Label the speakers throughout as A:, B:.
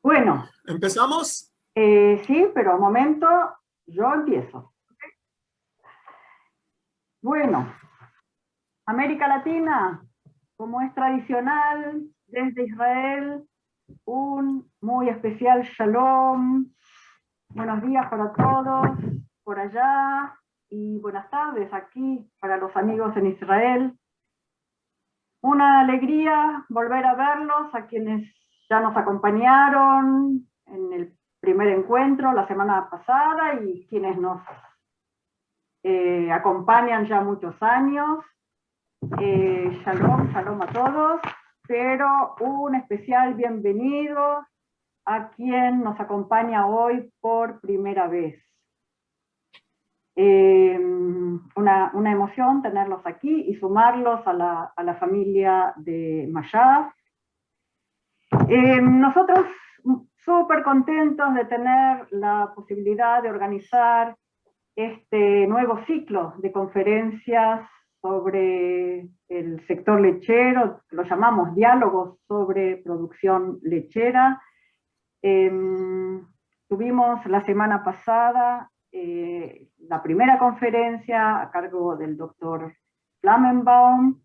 A: Bueno.
B: ¿Empezamos?
A: Sí, pero un momento, yo empiezo. Bueno, América Latina, como es tradicional, desde Israel, un muy especial shalom. Buenos días para todos por allá y buenas tardes aquí para los amigos en Israel. Una alegría volver a verlos, a quienes ya nos acompañaron en el primer encuentro la semana pasada y quienes nos acompañan ya muchos años. Shalom, shalom a todos, pero un especial bienvenido a quien nos acompaña hoy por primera vez. Una emoción tenerlos aquí y sumarlos a la familia de Mashaf. Nosotros súper contentos de tener la posibilidad de organizar este nuevo ciclo de conferencias sobre el sector lechero, lo llamamos diálogos sobre producción lechera. Tuvimos la semana pasada la primera conferencia a cargo del doctor Flammenbaum.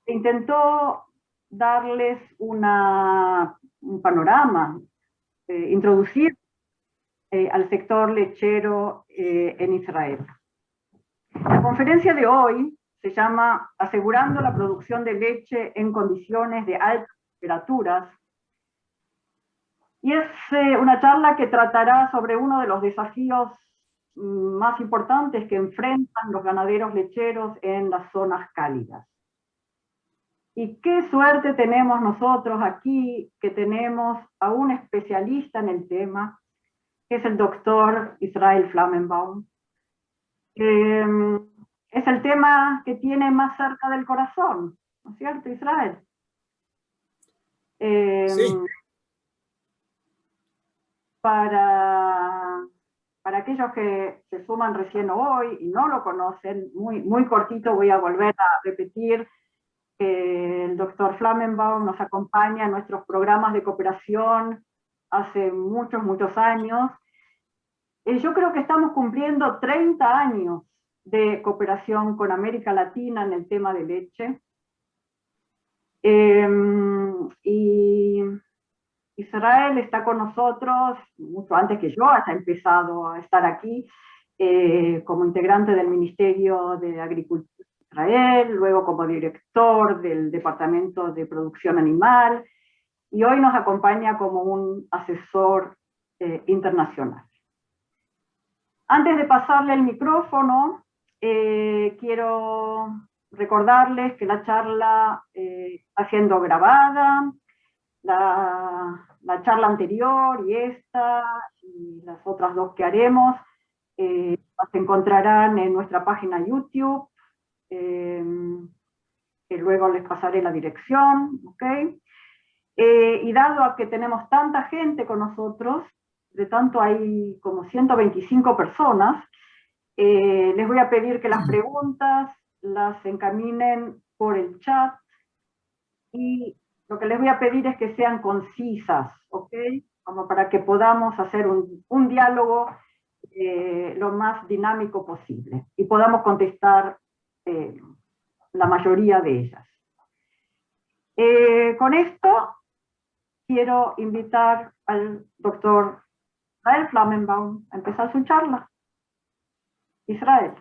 A: Intentó darles un panorama, introducir al sector lechero en Israel. La conferencia de hoy se llama Asegurando la producción de leche en condiciones de altas temperaturas, y es una charla que tratará sobre uno de los desafíos más importantes que enfrentan los ganaderos lecheros en las zonas cálidas. Y qué suerte tenemos nosotros aquí, que tenemos a un especialista en el tema, que es el doctor Israel Flammenbaum. Es el tema que tiene más cerca del corazón, ¿no es cierto, Israel?
B: Sí.
A: Para aquellos que se suman recién hoy y no lo conocen, muy cortito voy a volver a repetir que el doctor Flammenbaum nos acompaña en nuestros programas de cooperación hace muchos años. Yo creo que estamos cumpliendo 30 años de cooperación con América Latina en el tema de leche. Y Israel está con nosotros mucho antes que yo haya empezado a estar aquí como integrante del Ministerio de Agricultura de Israel, luego como director del Departamento de Producción Animal, y hoy nos acompaña como un asesor internacional. Antes de pasarle el micrófono, quiero recordarles que la charla está siendo grabada. La charla anterior y esta, y las otras dos que haremos, las encontrarán en nuestra página YouTube, que luego les pasaré la dirección, ¿ok? Y dado a que tenemos tanta gente con nosotros, de tanto hay como 125 personas, les voy a pedir que las preguntas las encaminen por el chat, y lo que les voy a pedir es que sean concisas, ¿ok? Como para que podamos hacer un diálogo lo más dinámico posible y podamos contestar la mayoría de ellas. Con esto quiero invitar al doctor Israel Flammenbaum a empezar su charla. Israel.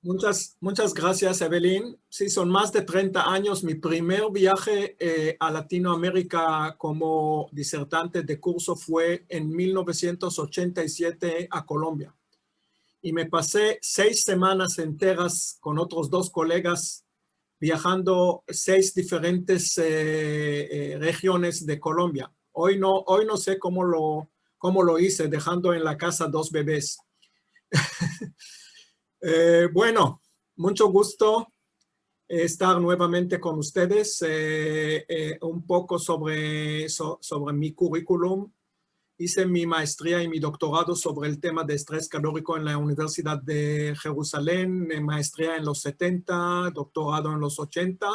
B: Muchas gracias, Evelyn. Sí, son más de 30 años. Mi primer viaje a Latinoamérica como disertante de curso fue en 1987 a Colombia. Y me pasé 6 semanas enteras con otros 2 colegas viajando 6 diferentes regiones de Colombia. Hoy no sé cómo lo hice, dejando en la casa 2 bebés. Bueno, mucho gusto estar nuevamente con ustedes. Un poco sobre mi currículum. Hice mi maestría y mi doctorado sobre el tema de estrés calórico en la Universidad de Jerusalén, maestría en los 70, doctorado en los 80.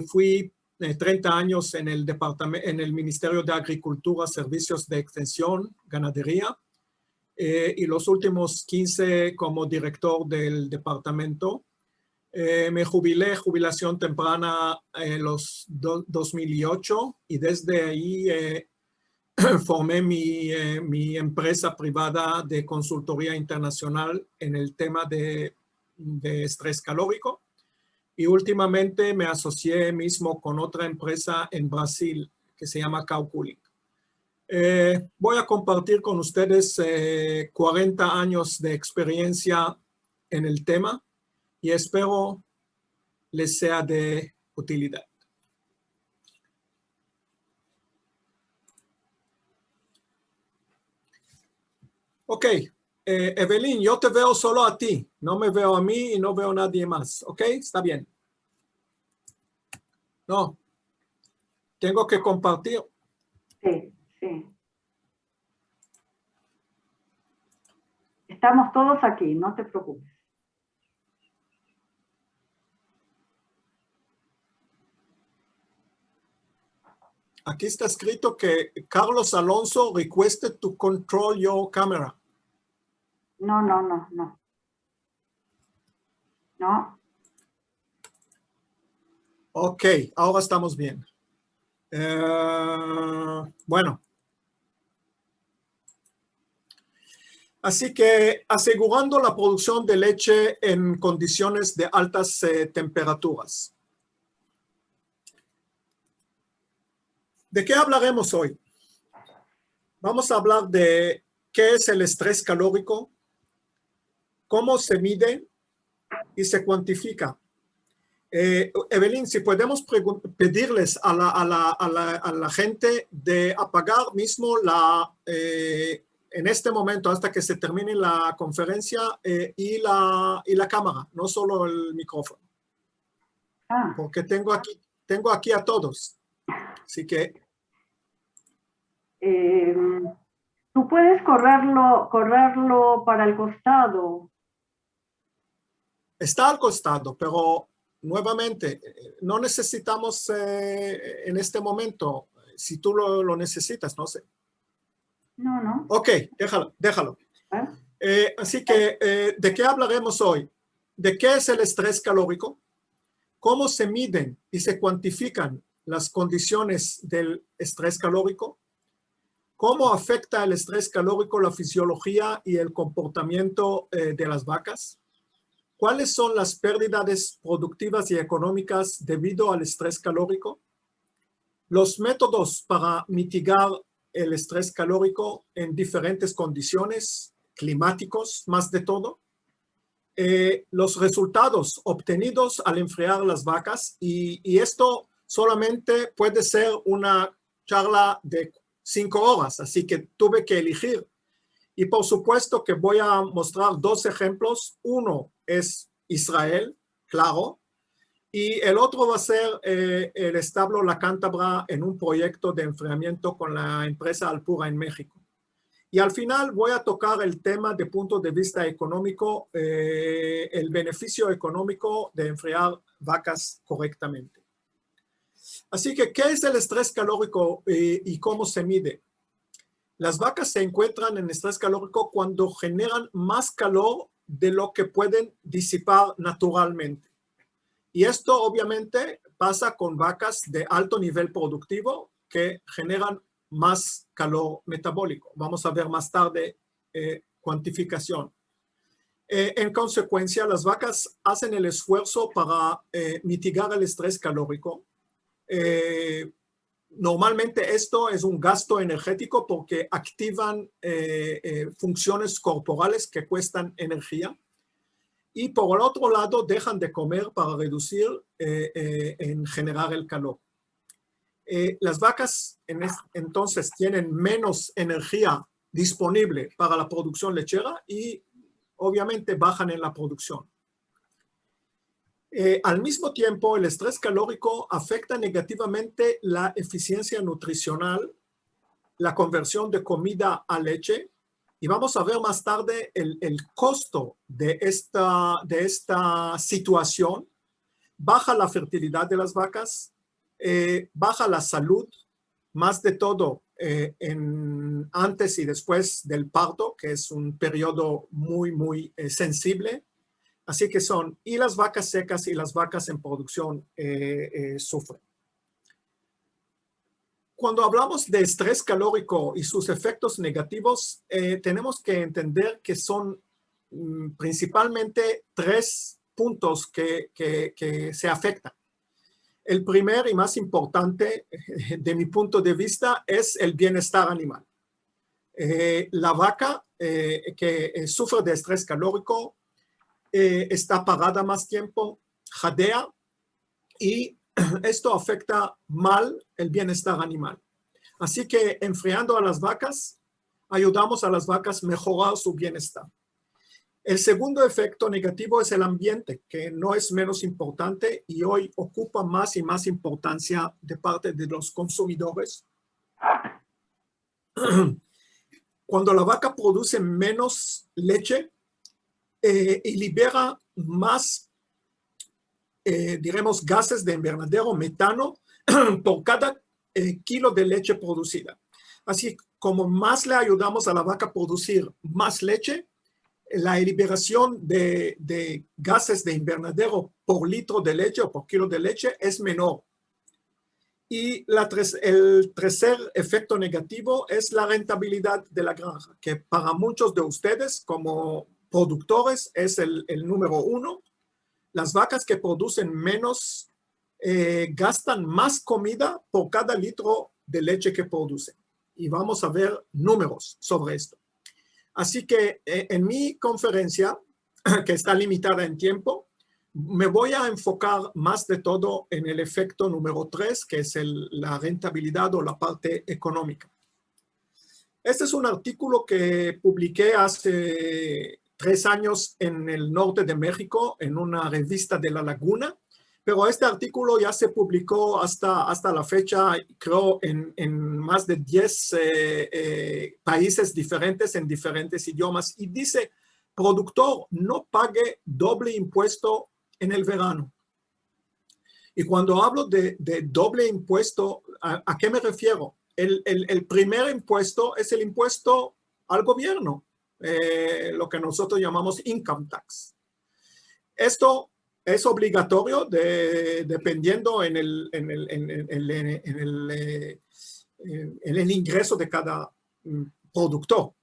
B: Fui 30 años en el departamento, en el Ministerio de Agricultura, Servicios de Extensión, Ganadería, y los últimos 15 como director del departamento. Me jubilé, jubilación temprana en los 2008, y desde ahí formé mi empresa privada de consultoría internacional en el tema de estrés calórico. Y últimamente me asocié mismo con otra empresa en Brasil que se llama Calculink. Voy a compartir con ustedes 40 años de experiencia en el tema y espero les sea de utilidad. Ok, Evelyn, yo te veo solo a ti, no me veo a mí y no veo a nadie más. Ok, está bien. No, tengo que compartir.
A: Sí, sí. Estamos todos aquí, no te preocupes.
B: Aquí está escrito que Carlos Alonso requested to control your camera.
A: No, no, no, no. No.
B: Ok, ahora estamos bien. Bueno. Así que asegurando la producción de leche en condiciones de altas temperaturas. ¿De qué hablaremos hoy? Vamos a hablar de qué es el estrés calórico, cómo se mide y se cuantifica. Evelyn, si podemos pedirles a la gente de apagar mismo en este momento hasta que se termine la conferencia y la cámara, no solo el micrófono. Porque tengo aquí a todos. Así que...
A: tú puedes correrlo para el costado.
B: Está al costado, pero nuevamente, no necesitamos en este momento, si tú lo necesitas, no sé.
A: No, no.
B: Ok, déjalo. Así que, ¿de qué hablaremos hoy? ¿De qué es el estrés calórico? ¿Cómo se miden y se cuantifican las condiciones del estrés calórico? ¿Cómo afecta el estrés calórico la fisiología y el comportamiento de las vacas? ¿Cuáles son las pérdidas productivas y económicas debido al estrés calórico? Los métodos para mitigar el estrés calórico en diferentes condiciones, climáticos más de todo. Los resultados obtenidos al enfriar las vacas, y esto solamente puede ser una charla de 5 horas, así que tuve que elegir. Y por supuesto que voy a mostrar 2 ejemplos. Uno es Israel, claro, y el otro va a ser el establo La Cántabra en un proyecto de enfriamiento con la empresa Alpura en México. Y al final voy a tocar el tema de punto de vista económico, el beneficio económico de enfriar vacas correctamente. Así que, ¿qué es el estrés calórico y cómo se mide? Las vacas se encuentran en estrés calórico cuando generan más calor de lo que pueden disipar naturalmente. Y esto obviamente pasa con vacas de alto nivel productivo que generan más calor metabólico. Vamos a ver más tarde cuantificación. En consecuencia, las vacas hacen el esfuerzo para mitigar el estrés calórico. Normalmente esto es un gasto energético porque activan funciones corporales que cuestan energía. Y por el otro lado, dejan de comer para reducir en generar el calor. Las vacas entonces tienen menos energía disponible para la producción lechera y obviamente bajan en la producción. Al mismo tiempo, el estrés calórico afecta negativamente la eficiencia nutricional, la conversión de comida a leche, y vamos a ver más tarde el costo de esta situación. Baja la fertilidad de las vacas, baja la salud, más de todo antes y después del parto, que es un periodo muy sensible. Así que y las vacas secas y las vacas en producción sufren. Cuando hablamos de estrés calórico y sus efectos negativos, tenemos que entender que son principalmente 3 puntos que se afectan. El primer y más importante, de mi punto de vista, es el bienestar animal. La vaca que sufre de estrés calórico está parada más tiempo, jadea, y esto afecta mal el bienestar animal. Así que enfriando a las vacas, ayudamos a las vacas a mejorar su bienestar. El segundo efecto negativo es el ambiente, que no es menos importante y hoy ocupa más y más importancia de parte de los consumidores. Cuando la vaca produce menos leche y libera más, diremos, gases de invernadero, metano, por cada kilo de leche producida. Así como más le ayudamos a la vaca a producir más leche, la liberación de gases de invernadero por litro de leche o por kilo de leche es menor. Y el tercer efecto negativo es la rentabilidad de la granja, que para muchos de ustedes como productores es el número 1. Las vacas que producen menos gastan más comida por cada litro de leche que producen. Y vamos a ver números sobre esto. Así que en mi conferencia, que está limitada en tiempo, me voy a enfocar más de todo en el efecto número 3, que es la rentabilidad o la parte económica. Este es un artículo que publiqué hace 3 años en el norte de México, en una revista de La Laguna, pero este artículo ya se publicó hasta la fecha, creo, en más de 10 países diferentes, en diferentes idiomas, y dice: productor, no pague doble impuesto en el verano. Y cuando hablo de doble impuesto, ¿a qué me refiero? El primer impuesto es el impuesto al gobierno, lo que nosotros llamamos income tax. Esto es obligatorio dependiendo en el ingreso de cada productor.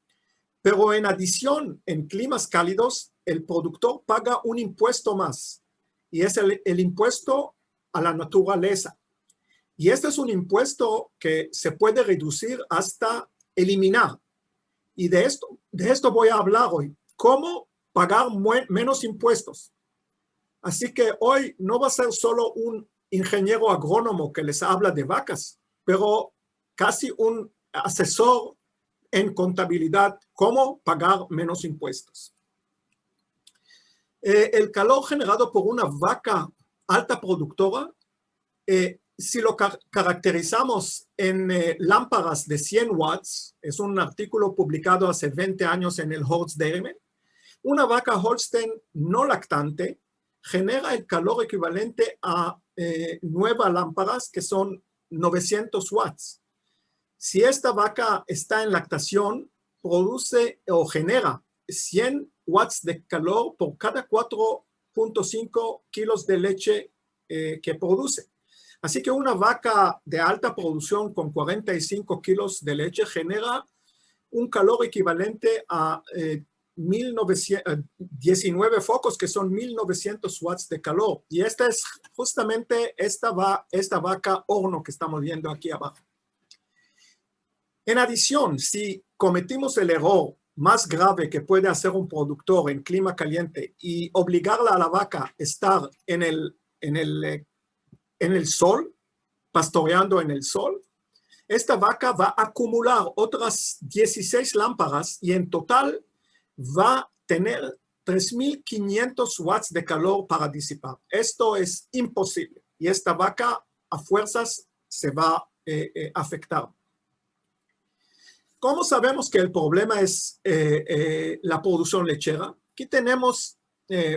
B: Pero en adición, en climas cálidos, el productor paga un impuesto más, y es el impuesto a la naturaleza. Y este es un impuesto que se puede reducir hasta eliminar. Y de esto voy a hablar hoy. ¿Cómo pagar menos impuestos? Así que hoy no va a ser solo un ingeniero agrónomo que les habla de vacas, pero casi un asesor en contabilidad, cómo pagar menos impuestos. El calor generado por una vaca alta productora, si lo caracterizamos en lámparas de 100 watts, es un artículo publicado hace 20 años en el Horst Dairyman, una vaca Holstein no lactante genera el calor equivalente a 9 lámparas, que son 900 watts. Si esta vaca está en lactación, produce o genera 100 watts de calor por cada 4.5 kilos de leche que produce. Así que una vaca de alta producción con 45 kilos de leche genera un calor equivalente a 19 focos, que son 1900 watts de calor. Y esta es justamente esta vaca horno que estamos viendo aquí abajo. En adición, si cometimos el error más grave que puede hacer un productor en clima caliente y obligarla a la vaca a estar en el sol, pastoreando en el sol, esta vaca va a acumular otras 16 lámparas y en total va a tener 3.500 watts de calor para disipar. Esto es imposible y esta vaca a fuerzas se va a afectar. ¿Cómo sabemos que el problema es la producción lechera? Aquí tenemos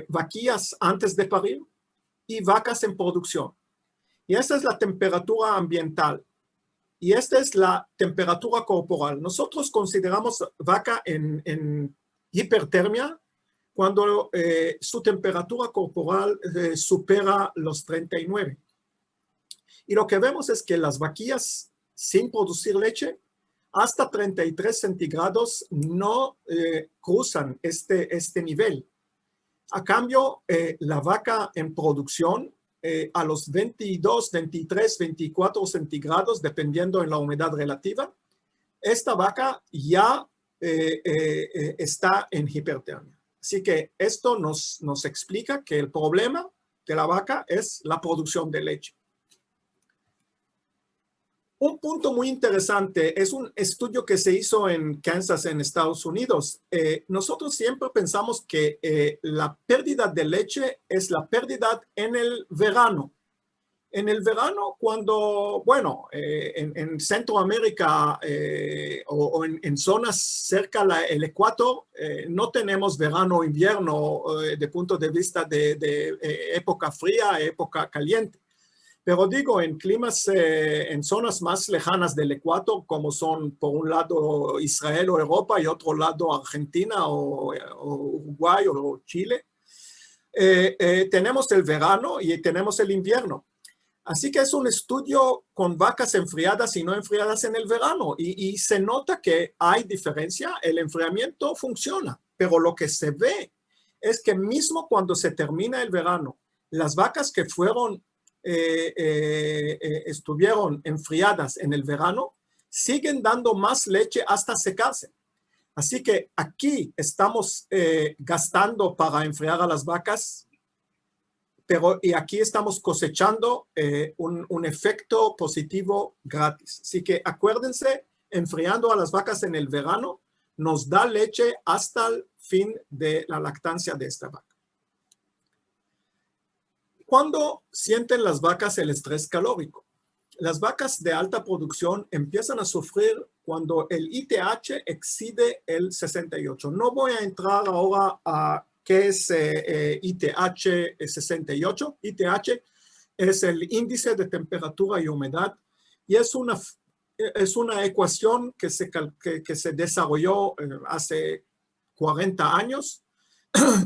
B: vaquillas antes de parir y vacas en producción. Y esta es la temperatura ambiental. Y esta es la temperatura corporal. Nosotros consideramos vaca en hipertermia cuando su temperatura corporal supera los 39. Y lo que vemos es que las vaquillas sin producir leche hasta 33 centígrados no cruzan este nivel. A cambio, la vaca en producción a los 22, 23, 24 centígrados, dependiendo en la humedad relativa, esta vaca ya está en hipertermia. Así que esto nos explica que el problema de la vaca es la producción de leche. Un punto muy interesante es un estudio que se hizo en Kansas, en Estados Unidos. Nosotros siempre pensamos que la pérdida de leche es la pérdida en el verano. En el verano, cuando, bueno, en Centroamérica o en zonas cerca del Ecuador, no tenemos verano o invierno de punto de vista de época fría, época caliente. Pero digo, en climas, en zonas más lejanas del Ecuador, como son por un lado Israel o Europa y otro lado Argentina o Uruguay o Chile, tenemos el verano y tenemos el invierno. Así que es un estudio con vacas enfriadas y no enfriadas en el verano y se nota que hay diferencia, el enfriamiento funciona, pero lo que se ve es que mismo cuando se termina el verano, las vacas que estuvieron enfriadas en el verano siguen dando más leche hasta secarse. Así que aquí estamos gastando para enfriar a las vacas, y aquí estamos cosechando un efecto positivo gratis. Así que acuérdense, enfriando a las vacas en el verano nos da leche hasta el fin de la lactancia de esta vaca. ¿Cuándo sienten las vacas el estrés calórico? Las vacas de alta producción empiezan a sufrir cuando el ITH excede el 68. No voy a entrar ahora a qué es ITH 68. ITH es el índice de temperatura y humedad y es una ecuación que se desarrolló hace 40 años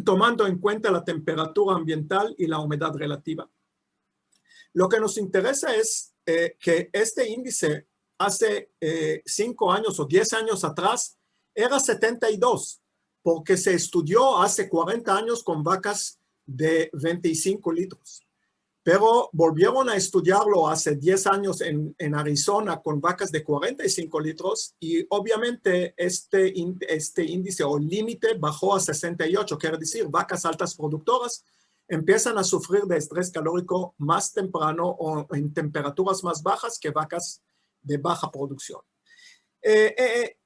B: tomando en cuenta la temperatura ambiental y la humedad relativa. Lo que nos interesa es que este índice hace 5 años o 10 años atrás era 72, porque se estudió hace 40 años con vacas de 25 litros. Pero volvieron a estudiarlo hace 10 años en Arizona con vacas de 45 litros y obviamente este índice o límite bajó a 68, quiere decir vacas altas productoras empiezan a sufrir de estrés calórico más temprano o en temperaturas más bajas que vacas de baja producción.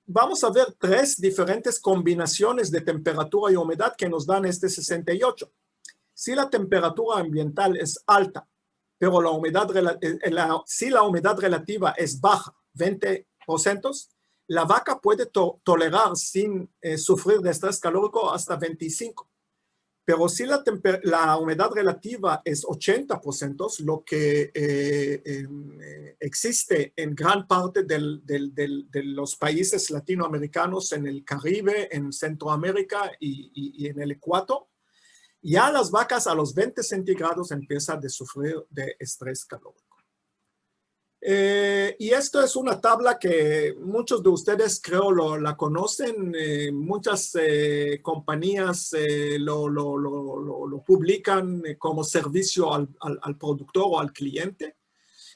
B: Vamos a ver 3 diferentes combinaciones de temperatura y humedad que nos dan este 68. Si la temperatura ambiental es alta, pero si la humedad relativa es baja, 20%, la vaca puede tolerar sin sufrir de estrés calórico hasta 25%. Pero si la humedad relativa es 80%, lo que existe en gran parte de los países latinoamericanos, en el Caribe, en Centroamérica y en el Ecuador, ya las vacas a los 20 centígrados empiezan a sufrir de estrés calórico. Y esto es una tabla que muchos de ustedes creo la conocen. Muchas compañías lo publican como servicio al productor o al cliente.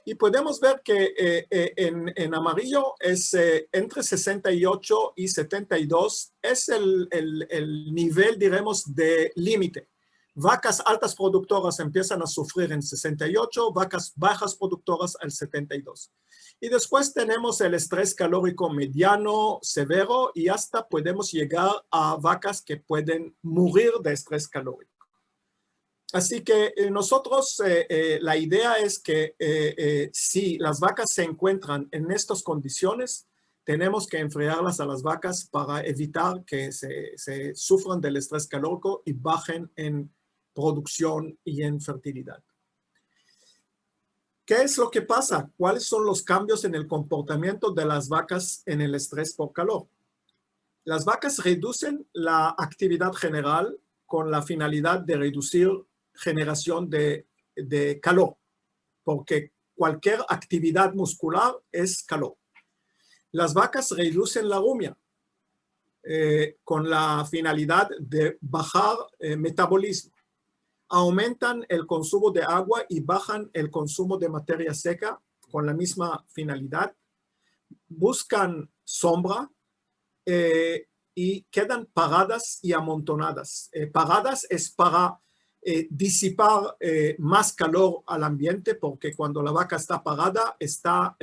B: Y podemos ver que en amarillo es entre 68 y 72 es el nivel, diremos, de límite. Vacas altas productoras empiezan a sufrir en 68, vacas bajas productoras al 72. Y después tenemos el estrés calórico mediano, severo, y hasta podemos llegar a vacas que pueden morir de estrés calórico. Así que nosotros, la idea es que si las vacas se encuentran en estas condiciones, tenemos que enfriarlas a las vacas para evitar que se sufran del estrés calórico y bajen en producción y en fertilidad. ¿Qué es lo que pasa? ¿Cuáles son los cambios en el comportamiento de las vacas en el estrés por calor? Las vacas reducen la actividad general con la finalidad de reducir generación de calor, porque cualquier actividad muscular es calor. Las vacas reducen la rumia con la finalidad de bajar metabolismo. Aumentan el consumo de agua y bajan el consumo de materia seca con la misma finalidad. Buscan sombra y quedan paradas y amontonadas. Paradas es para disipar más calor al ambiente, porque cuando la vaca está parada, está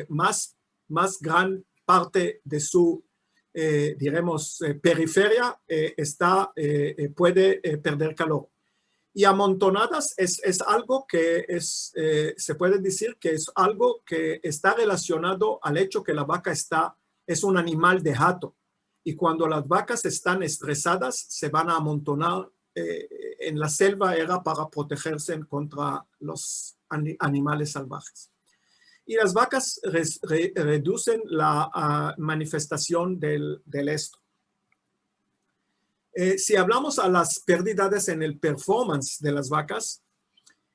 B: más gran parte de su, diremos, periferia puede perder calor. Y amontonadas es algo que se puede decir que es algo que está relacionado al hecho que la vaca es un animal de hato. Y cuando las vacas están estresadas, se van a amontonar. En la selva era para protegerse contra los animales salvajes. Y las vacas reducen la manifestación del estro. Si hablamos a las pérdidas en el performance de las vacas,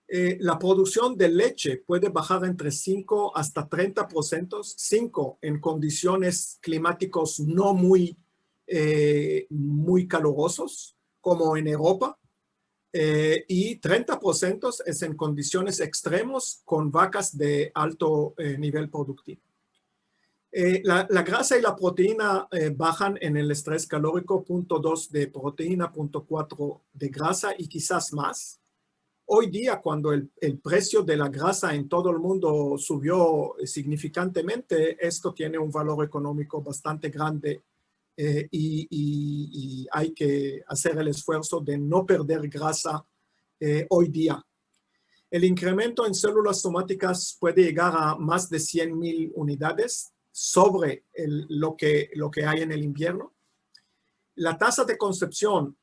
B: la producción de leche puede bajar entre 5 hasta 30%, 5 en condiciones climáticos no muy calurosos, como en Europa, y 30% es en condiciones extremos con vacas de alto nivel productivo. La grasa y la proteína bajan en el estrés calórico, 0.2 de proteína, 0.4 de grasa y quizás más. Hoy día, cuando el precio de la grasa en todo el mundo subió significantemente, esto tiene un valor económico bastante grande y hay que hacer el esfuerzo de no perder grasa hoy día. El incremento en células somáticas puede llegar a más de 100,000 unidades sobre lo que hay en el invierno. La tasa de concepción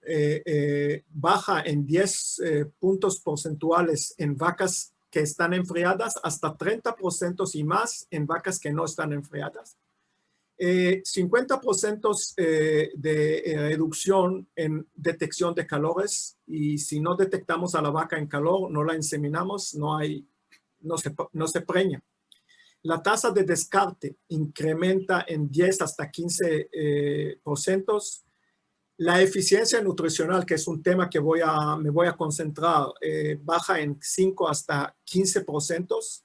B: baja en 10 puntos porcentuales en vacas que están enfriadas, hasta 30% y más en vacas que no están enfriadas. 50% de reducción en detección de calores, y si no detectamos a la vaca en calor, no la inseminamos, no se preña. La tasa de descarte incrementa en 10 hasta 15%. La eficiencia nutricional, que es un tema que me voy a concentrar, baja en 5 hasta 15%.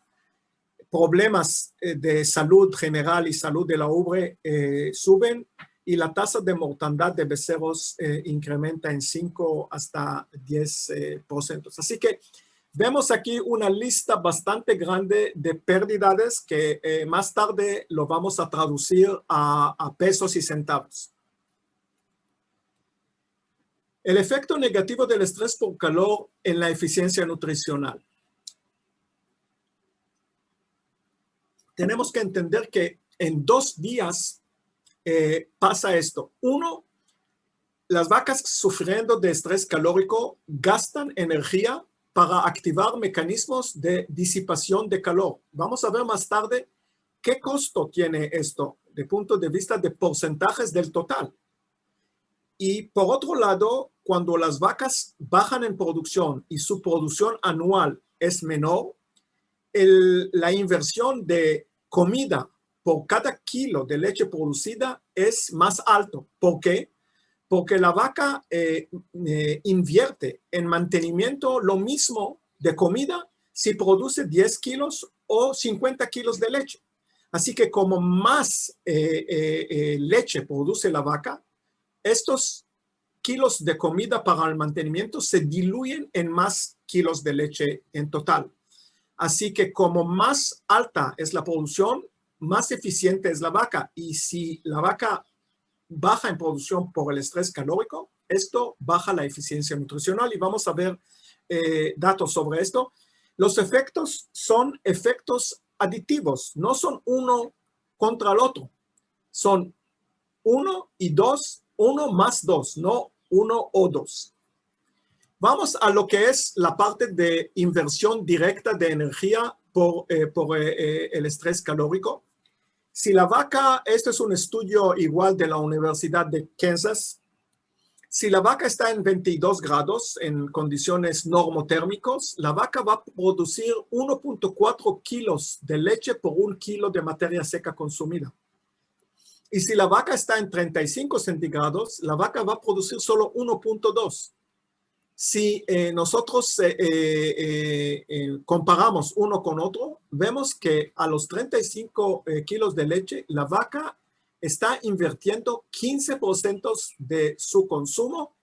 B: Problemas de salud general y salud de la ubre suben, y la tasa de mortandad de becerros incrementa en 5 hasta 10%. Así que vemos aquí una lista bastante grande de pérdidas que más tarde lo vamos a traducir a pesos y centavos. El efecto negativo del estrés por calor en la eficiencia nutricional. Tenemos que entender que en 2 días pasa esto. Uno, las vacas sufriendo de estrés calórico gastan energía para activar mecanismos de disipación de calor. Vamos a ver más tarde qué costo tiene esto desde el punto de vista de porcentajes del total. Y por otro lado, cuando las vacas bajan en producción y su producción anual es menor, la inversión de comida por cada kilo de leche producida es más alto. ¿Por qué? Porque la vaca invierte en mantenimiento lo mismo de comida si produce 10 kilos o 50 kilos de leche. Así que como más leche produce la vaca, estos kilos de comida para el mantenimiento se diluyen en más kilos de leche en total. Así que como más alta es la producción, más eficiente es la vaca. Y si la vaca baja en producción por el estrés calórico, esto baja la eficiencia nutricional, y vamos a ver datos sobre esto. Los efectos son efectos aditivos, no son uno contra el otro. Son 1 y 2, 1 más 2, no 1 o 2. Vamos a lo que es la parte de inversión directa de energía por el estrés calórico. Si la vaca, este es un estudio igual de la Universidad de Kansas, si la vaca está en 22 grados en condiciones normotérmicos, la vaca va a producir 1.4 kilos de leche por 1 kilo de materia seca consumida. Y si la vaca está en 35 centígrados, la vaca va a producir solo 1.2. Si nosotros comparamos uno con otro, vemos que a los 35 kilos de leche, la vaca está invirtiendo 15% de su consumo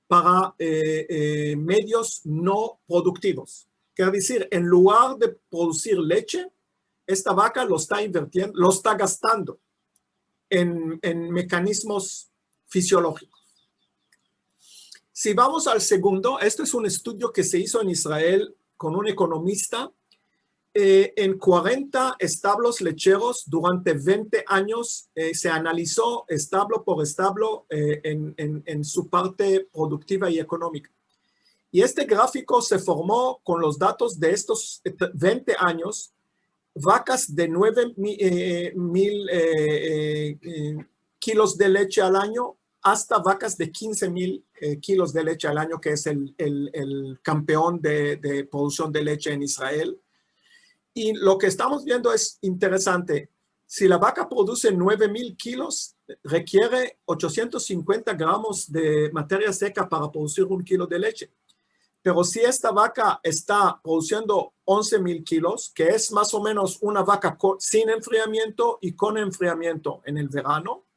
B: para medios no productivos. Quiere decir, en lugar de producir leche, esta vaca lo está invirtiendo, lo está gastando en mecanismos fisiológicos. Si vamos al segundo, este es un estudio que se hizo en Israel con un economista en 40 establos lecheros durante 20 años. Se analizó establo por establo en su parte productiva y económica. Y este gráfico se formó con los datos de estos 20 años, vacas de 9,000 kilos de leche al año hasta vacas de 15,000 kilos de leche al año, que es el campeón de producción de leche en Israel. Y lo que estamos viendo es interesante. Si la vaca produce 9,000 kilos, requiere 850 gramos de materia seca para producir 1 kilo de leche. Pero si esta vaca está produciendo 11,000 kilos, que es más o menos una vaca sin enfriamiento y con enfriamiento en el verano,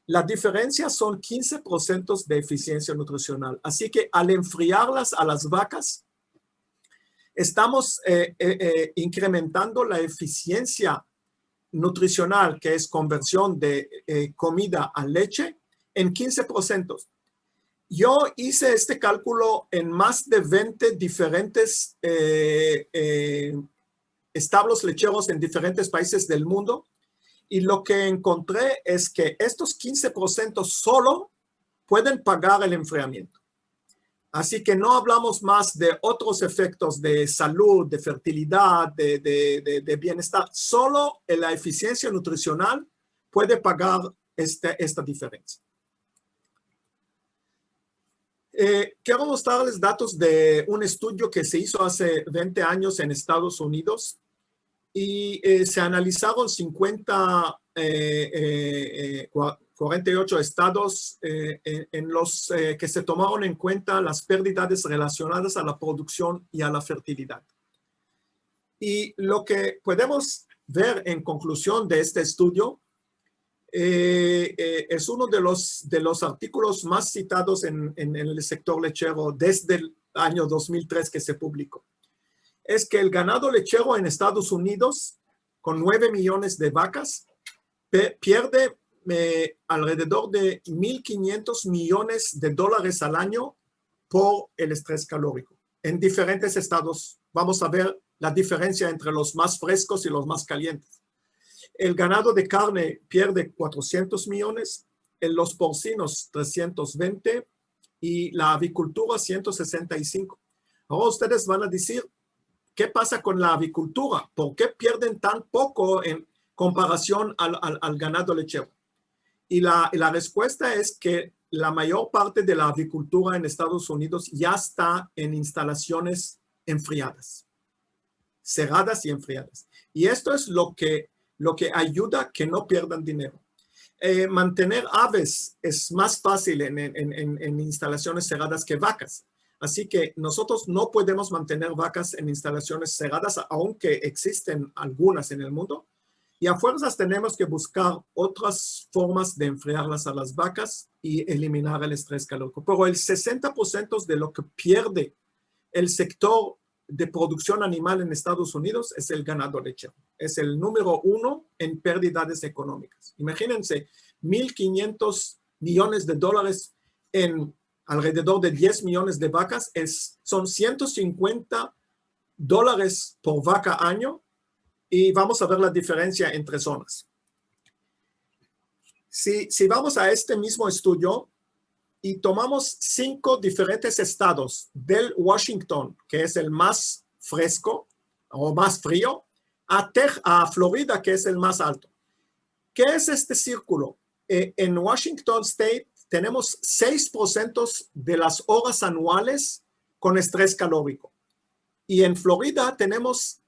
B: la diferencia son 15% de eficiencia nutricional. Así que al enfriarlas a las vacas, estamos incrementando la eficiencia nutricional, que es conversión de comida a leche, en 15%. Yo hice este cálculo en más de 20 diferentes establos lecheros en diferentes países del mundo. Y lo que encontré es que estos 15% solo pueden pagar el enfriamiento. Así que no hablamos más de otros efectos de salud, de fertilidad, de bienestar. Solo la eficiencia nutricional puede pagar esta diferencia. Quiero mostrarles datos de un estudio que se hizo hace 20 años en Estados Unidos. Y se analizaron 48 estados en los que se tomaron en cuenta las pérdidas relacionadas a la producción y a la fertilidad. Y lo que podemos ver en conclusión de este estudio es uno de los artículos más citados en el sector lechero desde el año 2003 que se publicó. Es que el ganado lechero en Estados Unidos, con 9 millones de vacas, pierde alrededor de 1.500 millones de dólares al año por el estrés calórico. En diferentes estados vamos a ver la diferencia entre los más frescos y los más calientes. El ganado de carne pierde 400 millones, los porcinos 320 y la avicultura 165. Ahora ustedes van a decir, ¿qué pasa con la avicultura? ¿Por qué pierden tan poco en comparación al ganado lechero? Y la respuesta es que la mayor parte de la avicultura en Estados Unidos ya está en instalaciones enfriadas, cerradas y enfriadas. Y esto es lo que ayuda a que no pierdan dinero. Mantener aves es más fácil en instalaciones cerradas que vacas. Así que nosotros no podemos mantener vacas en instalaciones cerradas, aunque existen algunas en el mundo. Y a fuerzas tenemos que buscar otras formas de enfriarlas a las vacas y eliminar el estrés calórico. Pero el 60% de lo que pierde el sector de producción animal en Estados Unidos es el ganado lechero. Es el número 1 en pérdidas económicas. Imagínense, 1.500 millones de dólares en alrededor de 10 millones de vacas, son $150 por vaca año, y vamos a ver la diferencia entre zonas. Si vamos a este mismo estudio y tomamos 5 diferentes estados del Washington, que es el más fresco o más frío, a Florida, que es el más alto. ¿Qué es este círculo? En Washington State tenemos 6% de las horas anuales con estrés calórico. Y en Florida tenemos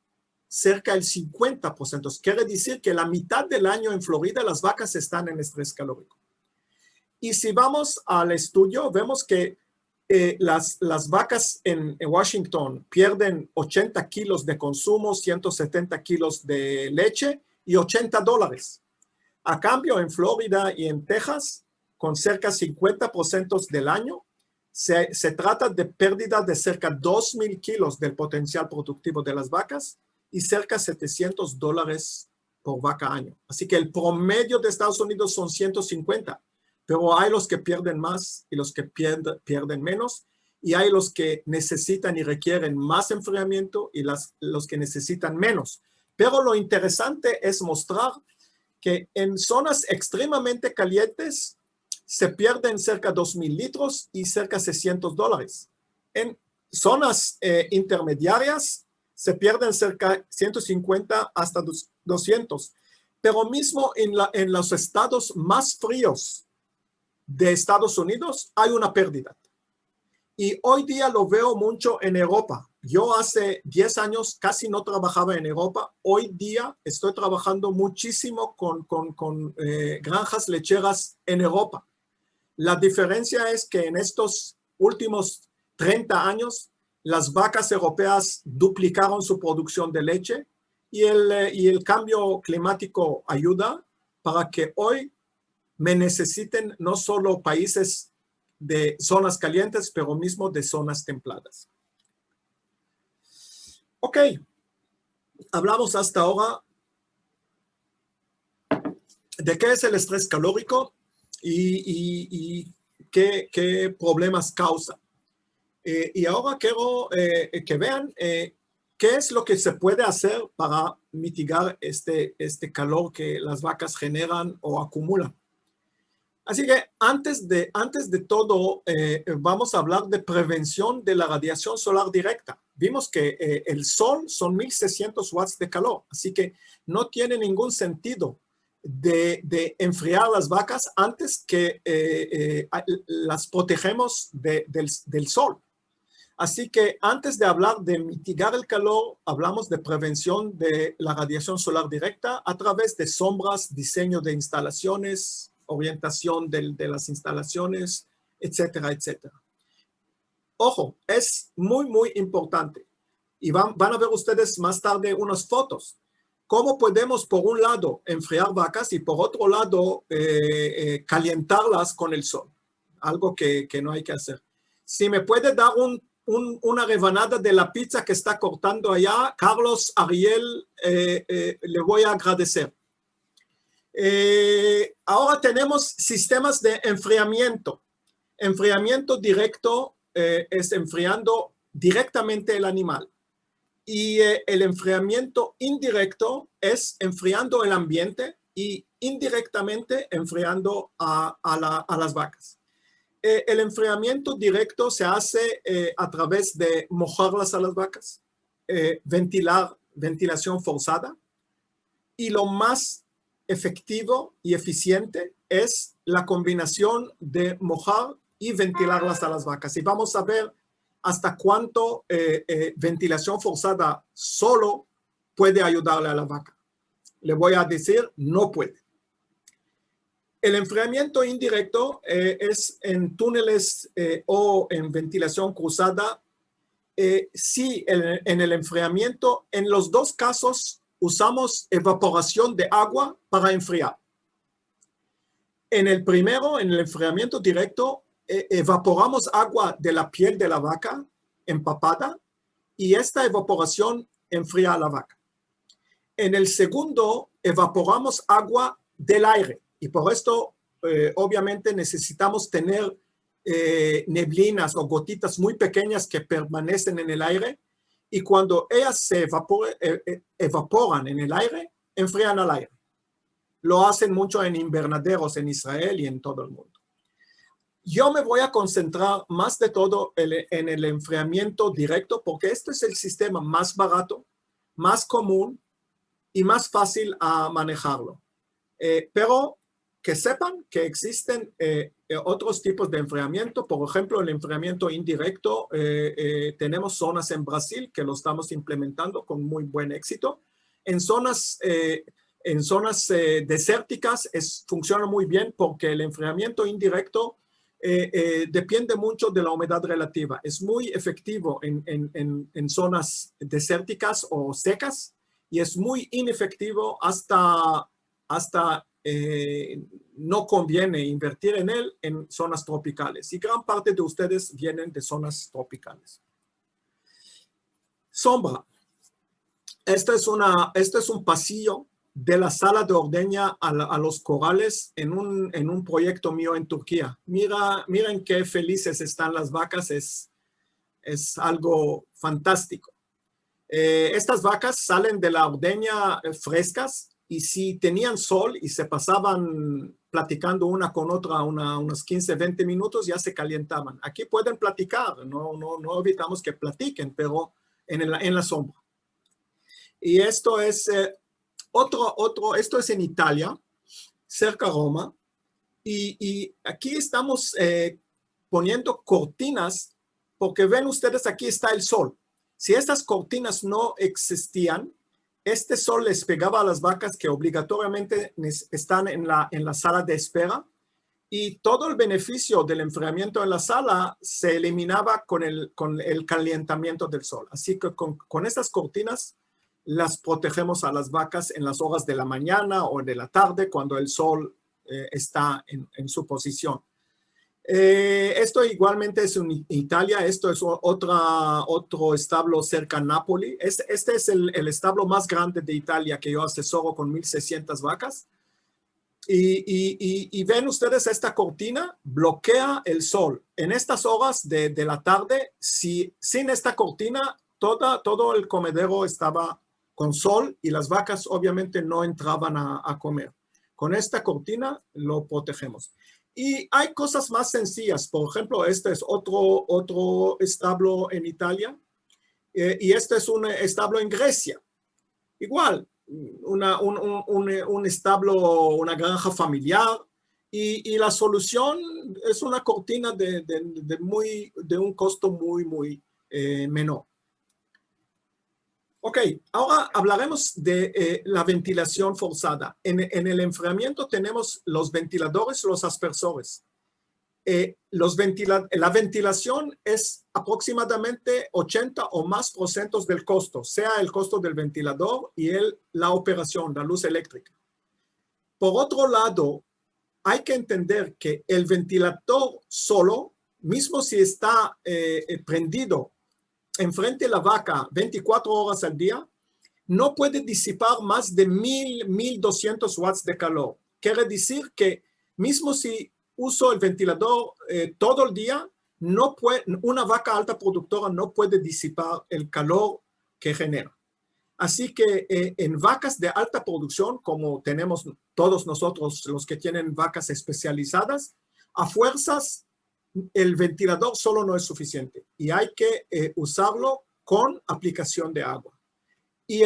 B: cerca del 50%. Quiere decir que la mitad del año en Florida las vacas están en estrés calórico. Y si vamos al estudio, vemos que las vacas en Washington pierden 80 kilos de consumo, 170 kilos de leche y $80. A cambio, en Florida y en Texas, con cerca de 50% del año, se trata de pérdida de cerca de 2,000 kilos del potencial productivo de las vacas y cerca de $700 por vaca año. Así que el promedio de Estados Unidos son 150, pero hay los que pierden más y los que pierden menos, y hay los que necesitan y requieren más enfriamiento y los que necesitan menos. Pero lo interesante es mostrar que en zonas extremadamente calientes se pierden cerca de 2,000 litros y cerca de $600. En zonas intermediarias se pierden cerca de 150 hasta 200. Pero mismo en los estados más fríos de Estados Unidos hay una pérdida. Y hoy día lo veo mucho en Europa. Yo hace 10 años casi no trabajaba en Europa. Hoy día estoy trabajando muchísimo con granjas lecheras en Europa. La diferencia es que en estos últimos 30 años, las vacas europeas duplicaron su producción de leche y el cambio climático ayuda para que hoy me necesiten no solo países de zonas calientes, pero mismo de zonas templadas. Ok, hablamos hasta ahora de qué es el estrés calórico y qué problemas causa. Y ahora quiero que vean qué es lo que se puede hacer para mitigar este calor que las vacas generan o acumulan. Así que antes de todo, vamos a hablar de prevención de la radiación solar directa. Vimos que el sol son 1,600 watts de calor, así que no tiene ningún sentido de enfriar las vacas antes que las protegemos del sol. Así que antes de hablar de mitigar el calor, hablamos de prevención de la radiación solar directa a través de sombras, diseño de instalaciones, orientación de las instalaciones, etcétera, etcétera. Ojo, es muy importante. Y van a ver ustedes más tarde unas fotos. ¿Cómo podemos, por un lado, enfriar vacas y por otro lado, calentarlas con el sol? Algo que no hay que hacer. Si me puede dar una rebanada de la pizza que está cortando allá, Carlos, Ariel, le voy a agradecer. Ahora tenemos sistemas de enfriamiento. Enfriamiento directo es enfriando directamente el animal. Y el enfriamiento indirecto es enfriando el ambiente y indirectamente enfriando a las vacas. El enfriamiento directo se hace a través de mojarlas a las vacas, ventilación forzada, y lo más efectivo y eficiente es la combinación de mojar y ventilarlas a las vacas. Y vamos a ver hasta cuánto ventilación forzada solo puede ayudarle a la vaca. Le voy a decir, no puede. El enfriamiento indirecto es en túneles o en ventilación cruzada. Sí, en el enfriamiento, en los dos casos, usamos evaporación de agua para enfriar. En el primero, en el enfriamiento directo, evaporamos agua de la piel de la vaca empapada y esta evaporación enfría a la vaca. En el segundo, evaporamos agua del aire y por esto, obviamente, necesitamos tener neblinas o gotitas muy pequeñas que permanecen en el aire. Y cuando ellas se evaporan en el aire, enfrían al aire. Lo hacen mucho en invernaderos en Israel y en todo el mundo. Yo me voy a concentrar más de todo en el enfriamiento directo porque este es el sistema más barato, más común y más fácil a manejarlo. Pero que sepan que existen otros tipos de enfriamiento. Por ejemplo, el enfriamiento indirecto. Tenemos zonas en Brasil que lo estamos implementando con muy buen éxito. En zonas desérticas funciona muy bien porque el enfriamiento indirecto depende mucho de la humedad relativa. Es muy efectivo en zonas desérticas o secas y es muy inefectivo hasta no conviene invertir en él en zonas tropicales. Y gran parte de ustedes vienen de zonas tropicales. Sombra. Este es un pasillo de la sala de ordeña a los corrales en un proyecto mío en Turquía. Miren qué felices están las vacas, es algo fantástico. Estas vacas salen de la ordeña frescas y si tenían sol y se pasaban platicando una con otra unos 15, 20 minutos, ya se calientaban. Aquí pueden platicar, no evitamos que platiquen, pero en la sombra. Y esto es esto es en Italia, cerca de Roma, y aquí estamos poniendo cortinas, porque ven ustedes, aquí está el sol. Si estas cortinas no existían, este sol les pegaba a las vacas que obligatoriamente están en la sala de espera, y todo el beneficio del enfriamiento en la sala se eliminaba con el calentamiento del sol. Así que con estas cortinas las protegemos a las vacas en las horas de la mañana o de la tarde cuando el sol está en su posición. Esto igualmente es en Italia. Esto es otro establo cerca de Nápoles. Este es el establo más grande de Italia que yo asesoro con 1,600 vacas. Y ven ustedes, esta cortina bloquea el sol. En estas horas de la tarde, sin esta cortina, todo el comedero estaba con sol y las vacas obviamente no entraban a comer. Con esta cortina lo protegemos. Y hay cosas más sencillas. Por ejemplo, este es otro establo en Italia y este es un establo en Grecia. Igual, un establo, una granja familiar y la solución es una cortina de un costo muy menor. Ok, ahora hablaremos de la ventilación forzada. En el enfriamiento tenemos los ventiladores, los aspersores. La ventilación es aproximadamente 80 o más % del costo, sea el costo del ventilador y la operación, la luz eléctrica. Por otro lado, hay que entender que el ventilador solo, mismo si está prendido enfrente de la vaca 24 horas al día, no puede disipar más de 1,200 watts de calor. Quiere decir que mismo si uso el ventilador todo el día, una vaca alta productora no puede disipar el calor que genera. Así que en vacas de alta producción, como tenemos todos nosotros los que tienen vacas especializadas, a fuerzas el ventilador solo no es suficiente y hay que usarlo con aplicación de agua. Y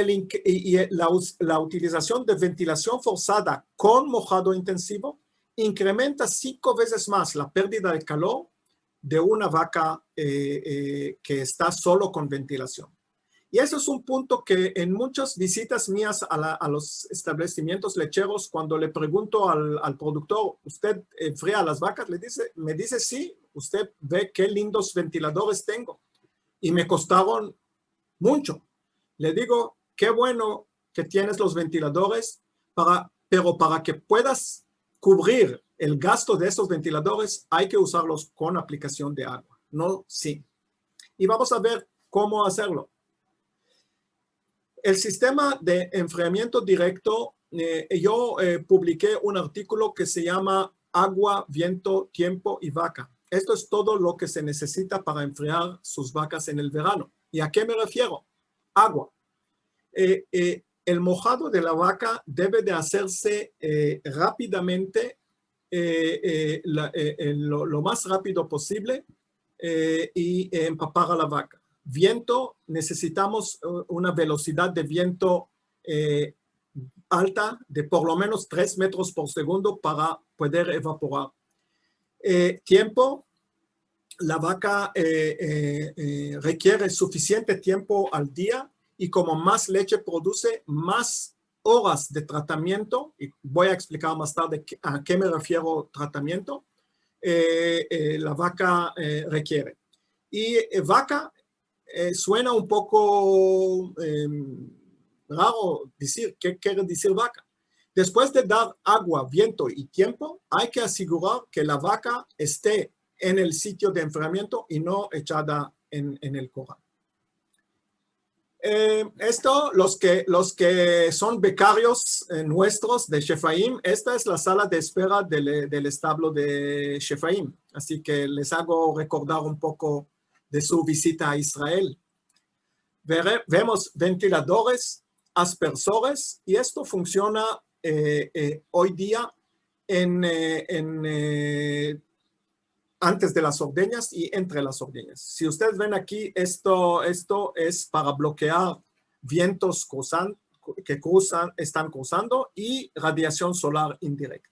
B: la utilización de ventilación forzada con mojado intensivo incrementa 5 veces más la pérdida de calor de una vaca que está solo con ventilación. Y eso es un punto que en muchas visitas mías a los establecimientos lecheros, cuando le pregunto al productor, ¿usted enfría las vacas? Me dice, sí, usted ve qué lindos ventiladores tengo. Y me costaron mucho. Le digo, qué bueno que tienes los ventiladores, pero para que puedas cubrir el gasto de esos ventiladores, hay que usarlos con aplicación de agua, no sin. Y vamos a ver cómo hacerlo. El sistema de enfriamiento directo, yo publiqué un artículo que se llama Agua, Viento, Tiempo y Vaca. Esto es todo lo que se necesita para enfriar sus vacas en el verano. ¿Y a qué me refiero? Agua. El mojado de la vaca debe de hacerse rápidamente, lo más rápido posible y empapar a la vaca. Viento, necesitamos una velocidad de viento alta de por lo menos 3 metros por segundo para poder evaporar. Tiempo, la vaca requiere suficiente tiempo al día y como más leche produce, más horas de tratamiento, y voy a explicar más tarde a qué me refiero tratamiento, la vaca requiere. Y vaca suena un poco raro decir qué quiere decir vaca. Después de dar agua, viento y tiempo, hay que asegurar que la vaca esté en el sitio de enfriamiento y no echada en el corral. Esto, los que son becarios nuestros de Shefaim, esta es la sala de espera del establo de Shefaim. Así que les hago recordar un poco de su visita a Israel. Vemos ventiladores, aspersores, y esto funciona hoy día antes de las ordeñas y entre las ordeñas. Si ustedes ven aquí, esto es para bloquear vientos que están cruzando y radiación solar indirecta.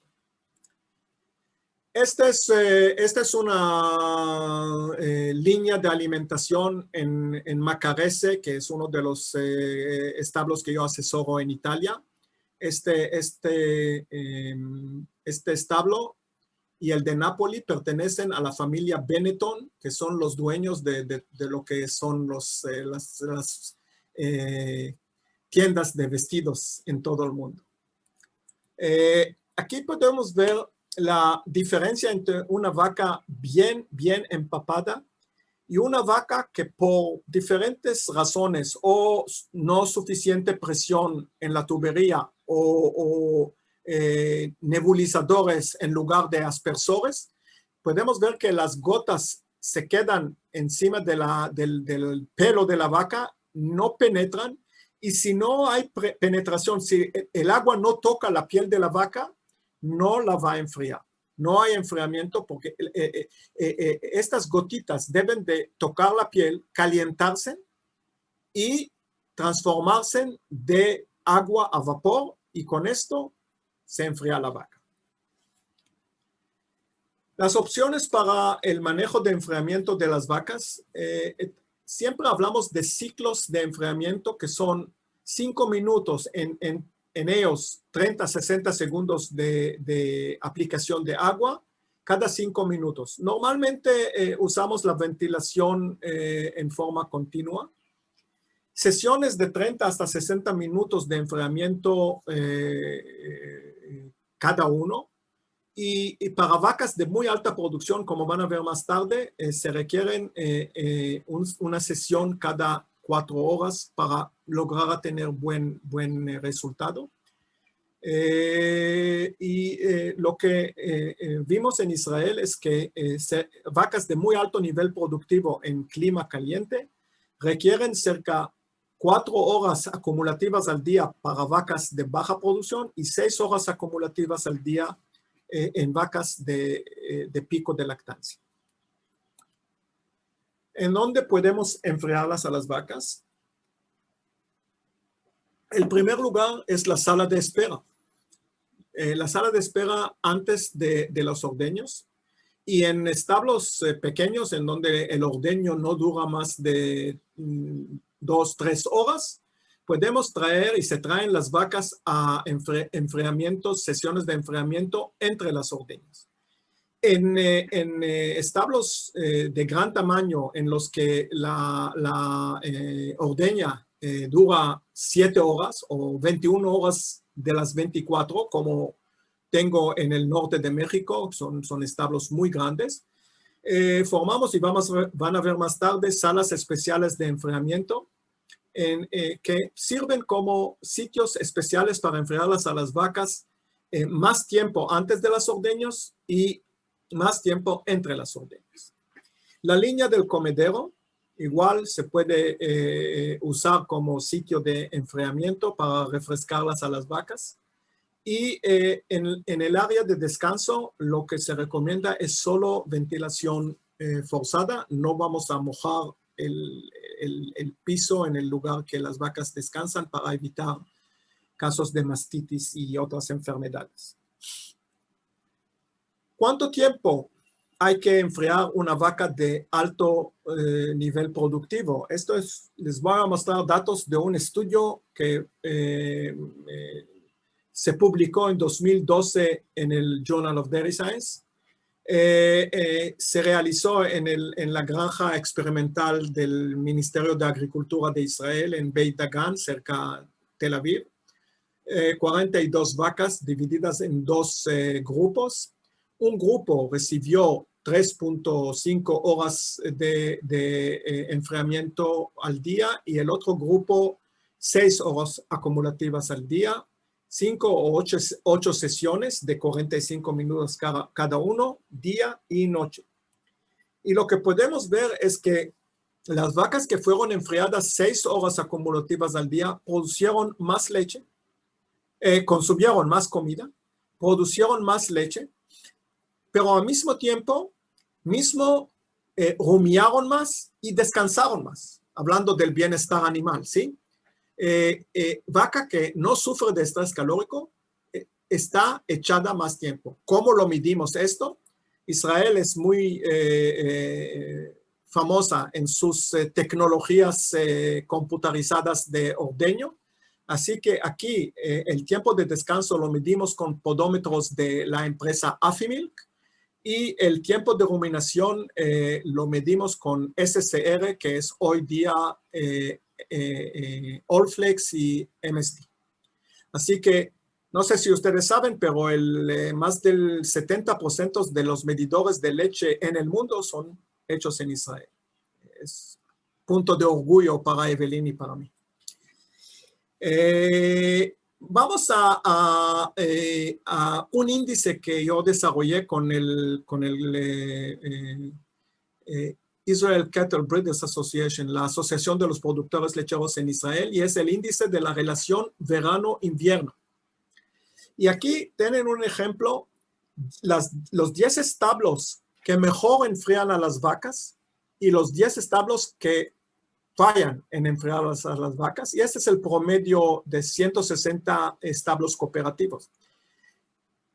B: Esta es una línea de alimentación en Macarese, que es uno de los establos que yo asesoro en Italia. Este establo y el de Nápoli pertenecen a la familia Benetton, que son los dueños de lo que son las tiendas de vestidos en todo el mundo. Aquí podemos ver la diferencia entre una vaca bien empapada y una vaca que por diferentes razones o no suficiente presión en la tubería o nebulizadores en lugar de aspersores, podemos ver que las gotas se quedan encima del pelo de la vaca, no penetran, y si no hay penetración, si el agua no toca la piel de la vaca, no la va a enfriar. No hay enfriamiento porque estas gotitas deben de tocar la piel, calentarse y transformarse de agua a vapor, y con esto se enfría la vaca. Las opciones para el manejo de enfriamiento de las vacas, siempre hablamos de ciclos de enfriamiento que son 5 minutos en ellos 30, 60 segundos de aplicación de agua cada 5 minutos. Normalmente usamos la ventilación en forma continua. Sesiones de 30 hasta 60 minutos de enfriamiento cada uno. Y para vacas de muy alta producción, como van a ver más tarde, se requieren una sesión cada 4 horas para lograr tener buen resultado. Lo que vimos en Israel es que vacas de muy alto nivel productivo en clima caliente requieren cerca 4 horas acumulativas al día para vacas de baja producción y 6 horas acumulativas al día en vacas de pico de lactancia. ¿En dónde podemos enfriarlas a las vacas? El primer lugar es la sala de espera. La sala de espera antes de los ordeños, y en establos pequeños en donde el ordeño no dura más de 2, 3 horas, podemos traer y se traen las vacas a enfriamientos, sesiones de enfriamiento entre las ordeñas. En establos de gran tamaño en los que la ordeña dura 7 horas o 21 horas de las 24, como tengo en el norte de México, son establos muy grandes, formamos y van a ver más tarde salas especiales de enfriamiento que sirven como sitios especiales para enfriarlas a las vacas más tiempo antes de las ordeños y más tiempo entre las ordeñas. La línea del comedero igual se puede usar como sitio de enfriamiento para refrescarlas a las vacas. Y en el área de descanso lo que se recomienda es solo ventilación forzada. No vamos a mojar el piso en el lugar que las vacas descansan para evitar casos de mastitis y otras enfermedades. ¿Cuánto tiempo hay que enfriar una vaca de alto nivel productivo? Les voy a mostrar datos de un estudio que se publicó en 2012 en el Journal of Dairy Science. Se realizó en la granja experimental del Ministerio de Agricultura de Israel en Beit Dagan, cerca de Tel Aviv. 42 vacas divididas en dos grupos. Un grupo recibió 3.5 horas de enfriamiento al día y el otro grupo 6 horas acumulativas al día, 5 o 8 sesiones de 45 minutos cada uno, día y noche. Y lo que podemos ver es que las vacas que fueron enfriadas 6 horas acumulativas al día producieron más leche, consumieron más comida, producieron más leche, pero al mismo tiempo, rumiaron más y descansaron más, hablando del bienestar animal, ¿sí? Vaca que no sufre de estrés calórico está echada más tiempo. ¿Cómo lo midimos esto? Israel es muy famosa en sus tecnologías computarizadas de ordeño. Así que aquí el tiempo de descanso lo medimos con podómetros de la empresa Afimilk y el tiempo de ruminación lo medimos con SCR, que es hoy día Allflex y MSD. Así que no sé si ustedes saben, pero más del 70% de los medidores de leche en el mundo son hechos en Israel. Es punto de orgullo para Evelyn y para mí. Vamos a un índice que yo desarrollé con el Israel Cattle Breeders Association, la Asociación de los Productores Lecheros en Israel, y es el índice de la relación verano-invierno. Y aquí tienen un ejemplo, los 10 establos que mejor enfrían a las vacas y los 10 establos que fallan en enfriar a las vacas, y este es el promedio de 160 establos cooperativos.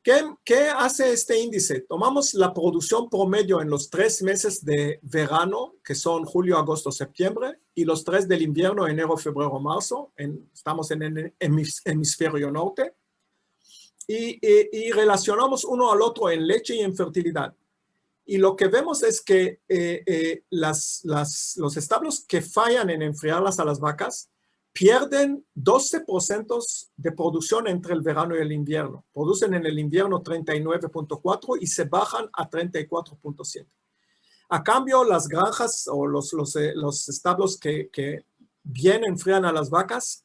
B: ¿Qué hace este índice? Tomamos la producción promedio en los 3 meses de verano, que son julio, agosto, septiembre, y los 3 del invierno, enero, febrero, marzo. Estamos en el hemisferio norte. Y relacionamos uno al otro en leche y en fertilidad. Y lo que vemos es que los establos que fallan en enfriarlas a las vacas pierden 12% de producción entre el verano y el invierno. Producen en el invierno 39.4 y se bajan a 34.7. A cambio, las granjas o los establos que bien enfrían a las vacas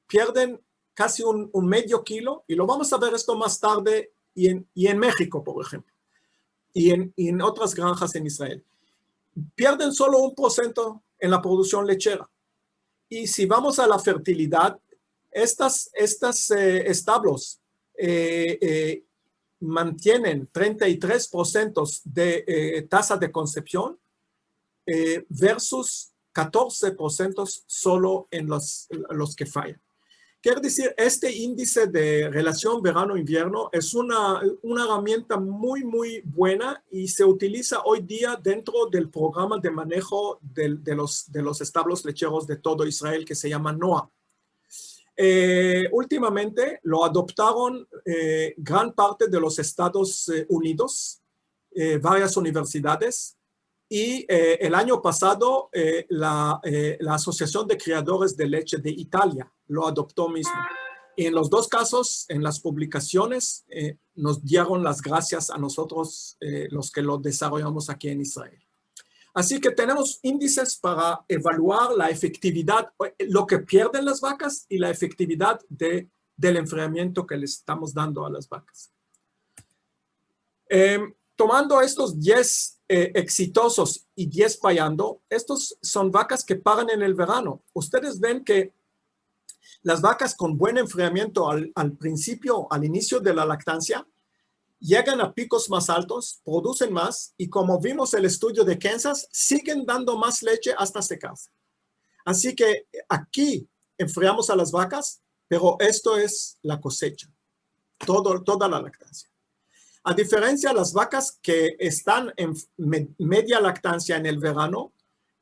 B: pierden casi un medio kilo, y lo vamos a ver esto más tarde y en México, por ejemplo, y en otras granjas en Israel. Pierden solo 1% en la producción lechera. Y si vamos a la fertilidad, estos establos mantienen 33% de tasa de concepción versus 14% solo en los que fallan. Quiere decir, este índice de relación verano-invierno es una herramienta muy, muy buena y se utiliza hoy día dentro del programa de manejo de los establos lecheros de todo Israel que se llama NOAA. Últimamente lo adoptaron gran parte de los Estados Unidos, varias universidades, y el año pasado la Asociación de Criadores de Leche de Italia lo adoptó mismo. Y en los dos casos, en las publicaciones, nos dieron las gracias a nosotros, los que lo desarrollamos aquí en Israel. Así que tenemos índices para evaluar la efectividad, lo que pierden las vacas y la efectividad del enfriamiento que les estamos dando a las vacas. Tomando estos 10 exitosos y 10 fallando, estos son vacas que paran en el verano. Ustedes ven que las vacas con buen enfriamiento al principio, al inicio de la lactancia, llegan a picos más altos, producen más y, como vimos el estudio de Kansas, siguen dando más leche hasta secarse. Así que aquí enfriamos a las vacas pero esto es la cosecha, toda la lactancia. A diferencia de las vacas que están en media lactancia en el verano,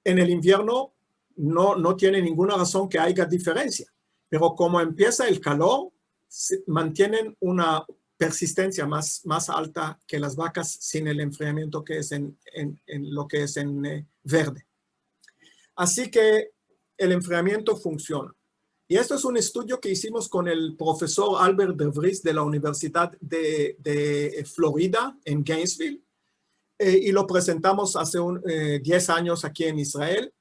B: en el invierno no tiene ninguna razón que haya diferencia, pero como empieza el calor, mantienen una persistencia más alta que las vacas sin el enfriamiento que es en lo que es en verde. Así que el enfriamiento funciona. Y esto es un estudio que hicimos con el profesor Albert de Vries de la Universidad de Florida en Gainesville y lo presentamos hace 10 años aquí en Israel.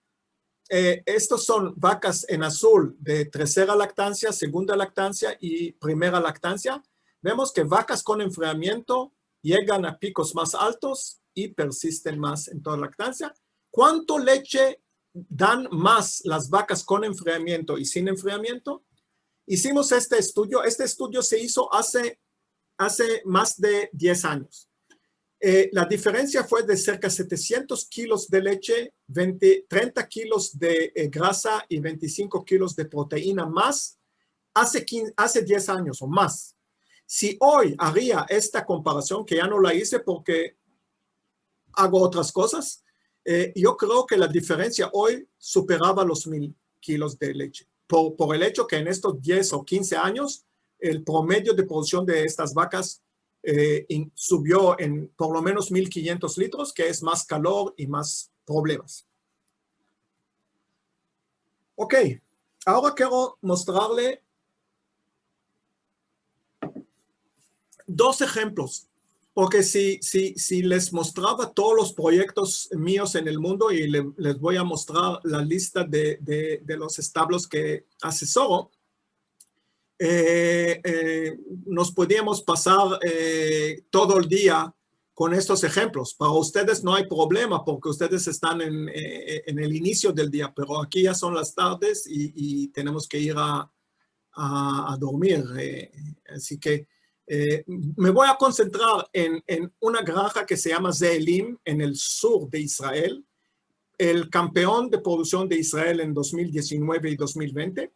B: Estos son vacas en azul de tercera lactancia, segunda lactancia y primera lactancia. Vemos que vacas con enfriamiento llegan a picos más altos y persisten más en toda lactancia. ¿Cuánto leche dan más las vacas con enfriamiento y sin enfriamiento? Hicimos este estudio. Este estudio se hizo hace más de 10 años. La diferencia fue de cerca de 700 kilos de leche, 30 kilos de grasa y 25 kilos de proteína más hace 10 años o más. Si hoy haría esta comparación, que ya no la hice porque hago otras cosas, yo creo que la diferencia hoy superaba los 1000 kilos de leche. Por el hecho que en estos 10 o 15 años, el promedio de producción de estas vacas subió en por lo menos 1500 litros, que es más calor y más problemas. Ok, ahora quiero mostrarle 2 ejemplos, porque si les mostraba todos los proyectos míos en el mundo y les voy a mostrar la lista de los establos que asesoro, nos podíamos pasar todo el día con estos ejemplos. Para ustedes no hay problema porque ustedes están en el inicio del día, pero aquí ya son las tardes y tenemos que ir a dormir. Así que me voy a concentrar en una granja que se llama Zeelim en el sur de Israel, el campeón de producción de Israel en 2019 y 2020.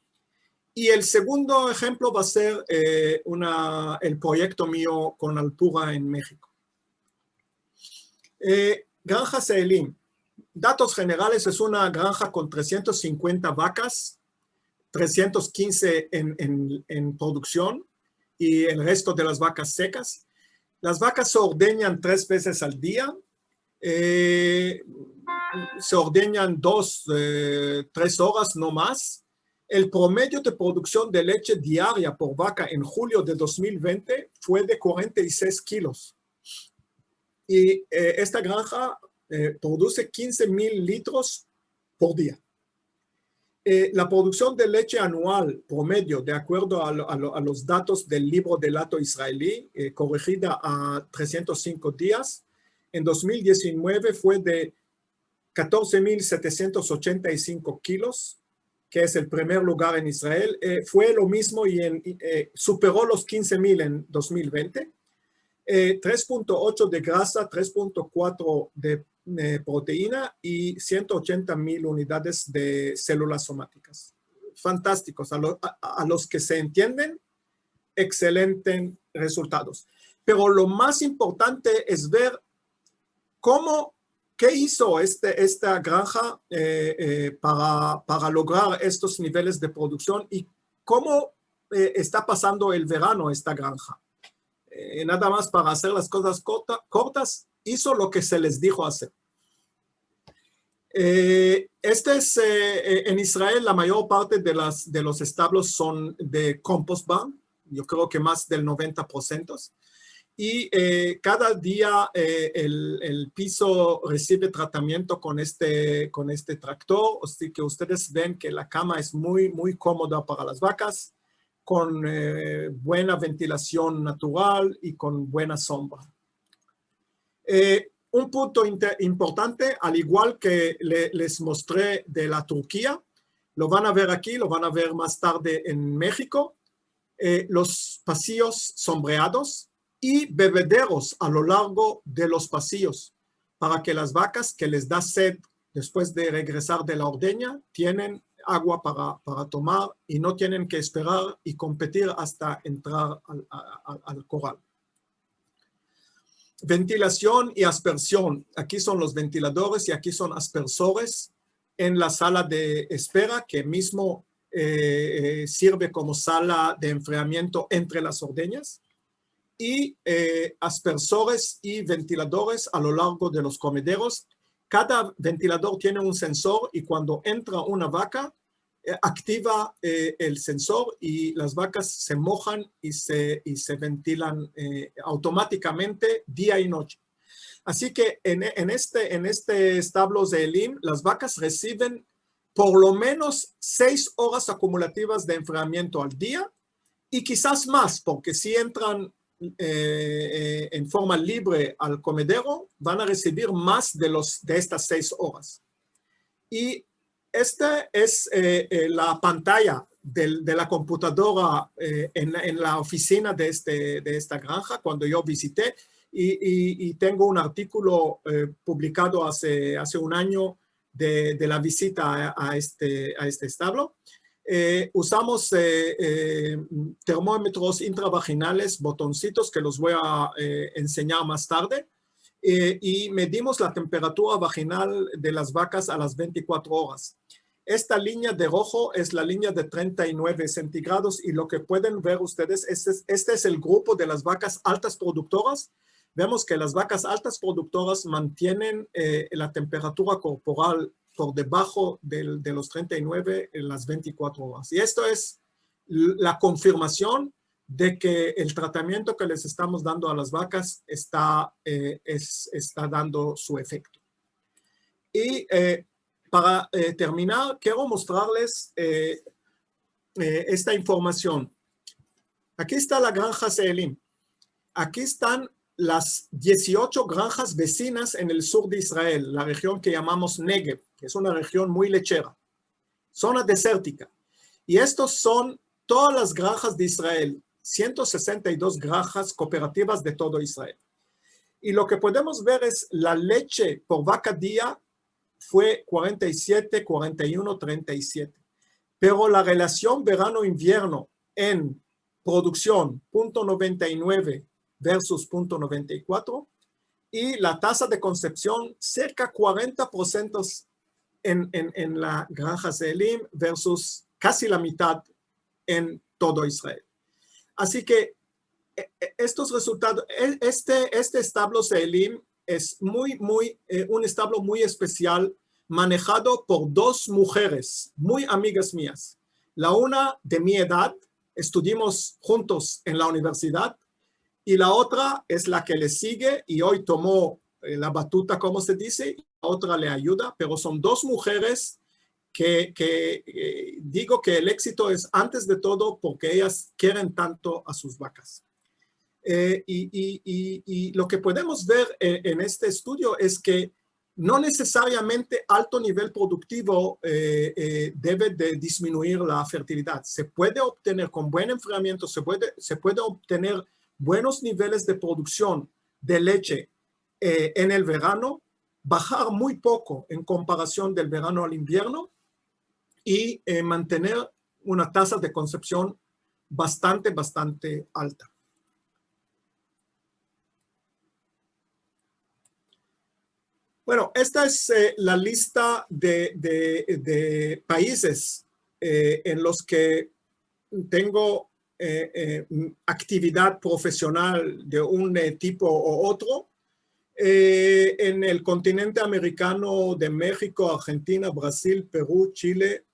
B: Y el segundo ejemplo va a ser el proyecto mío con Alpura en México. Granja Zeelim. Datos generales, es una granja con 350 vacas, 315 en producción y el resto de las vacas secas. Las vacas se ordeñan 3 veces al día. Se ordeñan 3 horas, no más. El promedio de producción de leche diaria por vaca en julio de 2020 fue de 46 kilos. Y esta granja produce 15,000 litros por día. La producción de leche anual promedio, de acuerdo a los datos del libro del hato israelí, corregida a 305 días, en 2019 fue de 14,785 kilos, que es el primer lugar en Israel. Fue lo mismo y superó los 15,000 en 2020. 3.8 de grasa, 3.4 de proteína y 180,000 unidades de células somáticas. Fantásticos. A los que se entienden, excelentes resultados. Pero lo más importante es ver qué hizo esta granja para lograr estos niveles de producción y cómo está pasando el verano esta granja. Nada más para hacer las cosas cortas, hizo lo que se les dijo hacer. En Israel la mayor parte de los establos son de compost barn, yo creo que más del 90%. Y cada día el piso recibe tratamiento con este tractor, así que ustedes ven que la cama es muy, muy cómoda para las vacas, con buena ventilación natural y con buena sombra. Un punto importante, al igual que les mostré de la Turquía, lo van a ver aquí, lo van a ver más tarde en México, los pasillos sombreados y bebederos a lo largo de los pasillos para que las vacas que les da sed después de regresar de la ordeña tienen agua para tomar y no tienen que esperar y competir hasta entrar al corral. Ventilación y aspersión. Aquí son los ventiladores y aquí son aspersores en la sala de espera, que mismo sirve como sala de enfriamiento entre las ordeñas, y aspersores y ventiladores a lo largo de los comederos. Cada ventilador tiene un sensor y cuando entra una vaca, activa el sensor y las vacas se mojan y se ventilan automáticamente día y noche. Así que en este establo de Elim, las vacas reciben por lo menos 6 horas acumulativas de enfriamiento al día y quizás más, porque si entran en forma libre al comedero, van a recibir más de estas 6 horas. Y esta es la pantalla de la computadora en la oficina de esta granja cuando yo visité, y tengo un artículo publicado hace un año de la visita a este establo. Usamos termómetros intravaginales, botoncitos que los voy a enseñar más tarde, y medimos la temperatura vaginal de las vacas a las 24 horas. Esta línea de rojo es la línea de 39 centígrados y lo que pueden ver ustedes, este es el grupo de las vacas altas productoras. Vemos que las vacas altas productoras mantienen la temperatura corporal por debajo de los 39 en las 24 horas. Y esto es la confirmación de que el tratamiento que les estamos dando a las vacas está dando su efecto. Y para terminar, quiero mostrarles esta información. Aquí está la granja Seelim. Aquí están las 18 granjas vecinas en el sur de Israel, la región que llamamos Negev, que es una región muy lechera, zona desértica. Y estos son todas las granjas de Israel, 162 granjas cooperativas de todo Israel. Y lo que podemos ver es la leche por vaca día fue 47, 41, 37. Pero la relación verano-invierno en producción, 0.99 versus 0.94, y la tasa de concepción cerca 40% en la granja Seelim versus casi la mitad en todo Israel. Así que estos resultados, este establo Seelim es un establo muy especial, manejado por 2 mujeres muy amigas mías. La una de mi edad, estuvimos juntos en la universidad, y la otra es la que le sigue y hoy tomó la batuta, como se dice, y la otra le ayuda, pero son 2 mujeres que digo que el éxito es antes de todo porque ellas quieren tanto a sus vacas. Y lo que podemos ver en este estudio es que no necesariamente alto nivel productivo debe de disminuir la fertilidad. Se puede obtener con buen enfriamiento, se puede obtener buenos niveles de producción de leche en el verano, bajar muy poco en comparación del verano al invierno y mantener una tasa de concepción bastante alta. Bueno, esta es la lista de países en los que tengo actividad profesional de un tipo u otro. En el continente americano de México, Argentina, Brasil, Perú, Chile.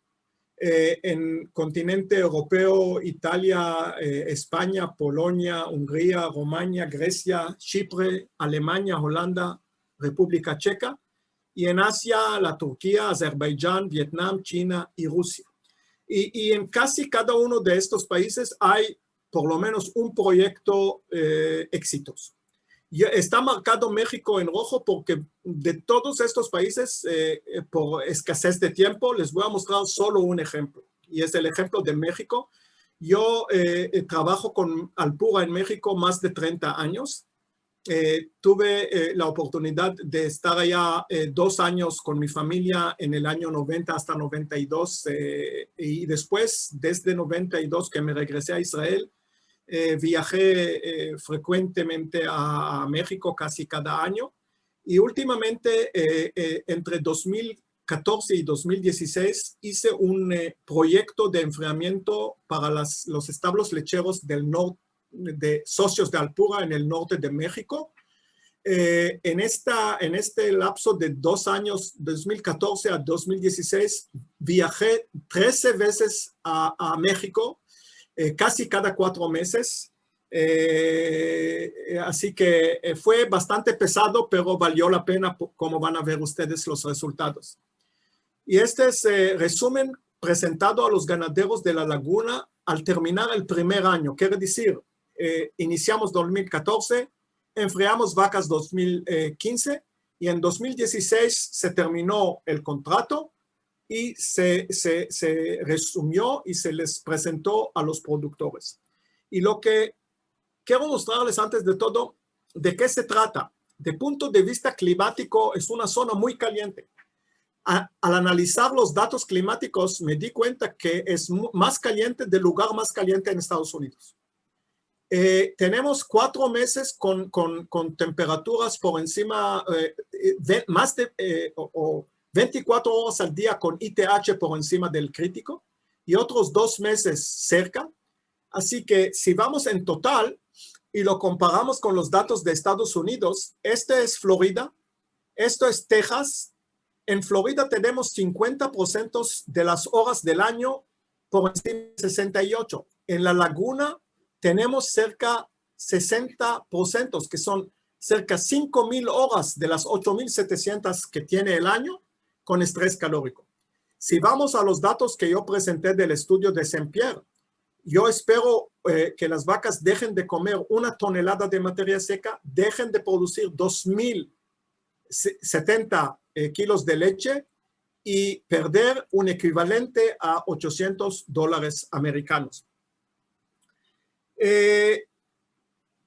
B: En continente europeo, Italia, España, Polonia, Hungría, Rumania, Grecia, Chipre, Alemania, Holanda, República Checa, y en Asia, la Turquía, Azerbaiyán, Vietnam, China y Rusia. Y en casi cada uno de estos países hay por lo menos un proyecto exitoso. Y está marcado México en rojo porque de todos estos países, por escasez de tiempo, les voy a mostrar solo un ejemplo. Y es el ejemplo de México. Yo trabajo con Alpura en México más de 30 años. tuve la oportunidad de estar allá 2 años con mi familia en el año 90 hasta 92 y después, desde 92 que me regresé a Israel, viajé frecuentemente a México casi cada año y últimamente entre 2014 y 2016 hice un proyecto de enfriamiento para los establos lecheros del norte de socios de Alpura en el norte de México. En este lapso de 2 años, 2014 a 2016, viajé 13 veces a México, casi cada 4 meses. Así que fue bastante pesado, pero valió la pena, como van a ver ustedes los resultados. Y este es resumen presentado a los ganaderos de la laguna al terminar el primer año. Quiere decir, iniciamos 2014, enfriamos vacas 2015 y en 2016 se terminó el contrato y se resumió y se les presentó a los productores. Y lo que quiero mostrarles antes de todo, ¿de qué se trata? De punto de vista climático, es una zona muy caliente. Al analizar los datos climáticos, me di cuenta que es más caliente del lugar más caliente en Estados Unidos. Tenemos 4 meses con temperaturas por encima, más de 24 horas al día con ITH por encima del crítico y otros 2 meses cerca. Así que si vamos en total y lo comparamos con los datos de Estados Unidos, este es Florida, esto es Texas. En Florida tenemos 50% de las horas del año por encima de 68. En la laguna tenemos cerca 60%, que son cerca 5,000 horas de las 8,700 que tiene el año con estrés calórico. Si vamos a los datos que yo presenté del estudio de Saint-Pierre, yo espero que las vacas dejen de comer 1 tonelada de materia seca, dejen de producir 2,070 kilos de leche y perder un equivalente a $800 americanos.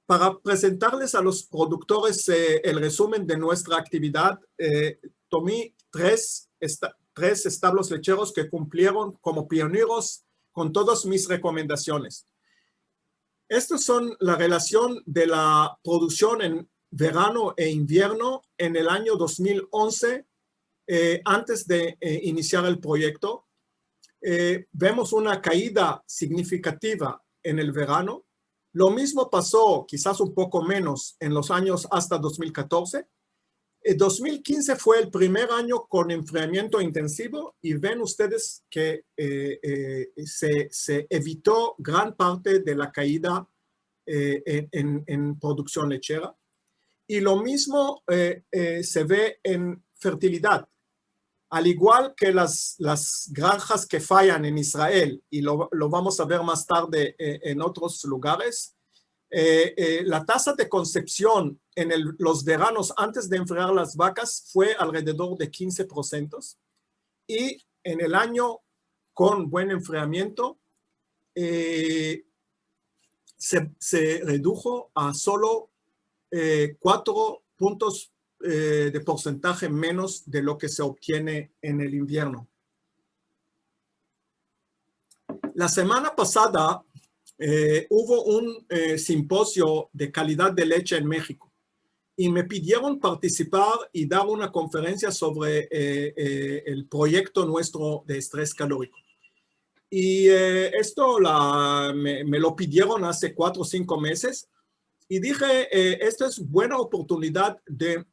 B: Para presentarles a los productores el resumen de nuestra actividad, tomé 3 establos lecheros que cumplieron como pioneros con todas mis recomendaciones. Estas son la relación de la producción en verano e invierno en el año 2011, antes de iniciar el proyecto. Vemos una caída significativa en el verano. Lo mismo pasó, quizás un poco menos, en los años hasta 2014. 2015 fue el primer año con enfriamiento intensivo y ven ustedes que se evitó gran parte de la caída en producción lechera. Y lo mismo se ve en fertilidad. Al igual que las granjas que fallan en Israel, y lo vamos a ver más tarde en otros lugares, la tasa de concepción en los veranos antes de enfriar las vacas fue alrededor de 15%. Y en el año con buen enfriamiento se redujo a solo 4 puntos de porcentaje menos de lo que se obtiene en el invierno. La semana pasada hubo un simposio de calidad de leche en México y me pidieron participar y dar una conferencia sobre el proyecto nuestro de estrés calórico. Y esto me lo pidieron hace 4 o 5 meses y dije, esta es buena oportunidad de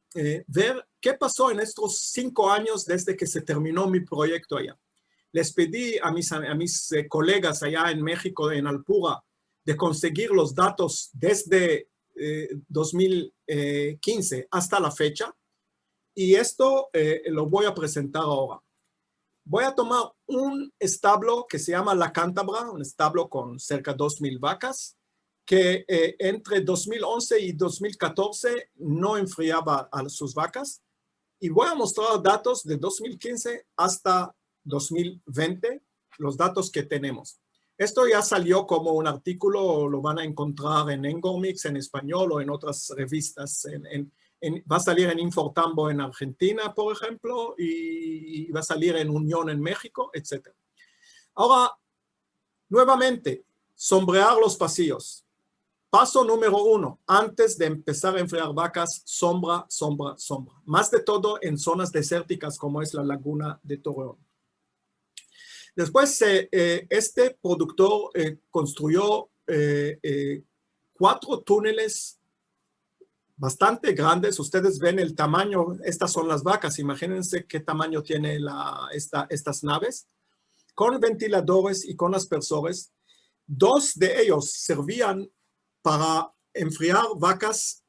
B: ver qué pasó en estos 5 años desde que se terminó mi proyecto allá. Les pedí a mis colegas allá en México, en Alpura, de conseguir los datos desde 2015 hasta la fecha. Y esto lo voy a presentar ahora. Voy a tomar un establo que se llama La Cántabra, un establo con cerca de 2,000 vacas, que entre 2011 y 2014 no enfriaba a sus vacas. Y voy a mostrar datos de 2015 hasta 2020, los datos que tenemos. Esto ya salió como un artículo, lo van a encontrar en Engomix en español o en otras revistas. Va a salir en Infortambo en Argentina, por ejemplo, y va a salir en Unión en México, etc. Ahora, nuevamente, sombrear los pasillos. Paso número 1, antes de empezar a enfriar vacas, sombra, sombra, sombra. Más de todo en zonas desérticas como es la laguna de Torreón. Después, este productor construyó 4 túneles bastante grandes. Ustedes ven el tamaño, estas son las vacas, imagínense qué tamaño tiene estas naves, con ventiladores y con aspersores. 2 de ellos servían para enfriar vacas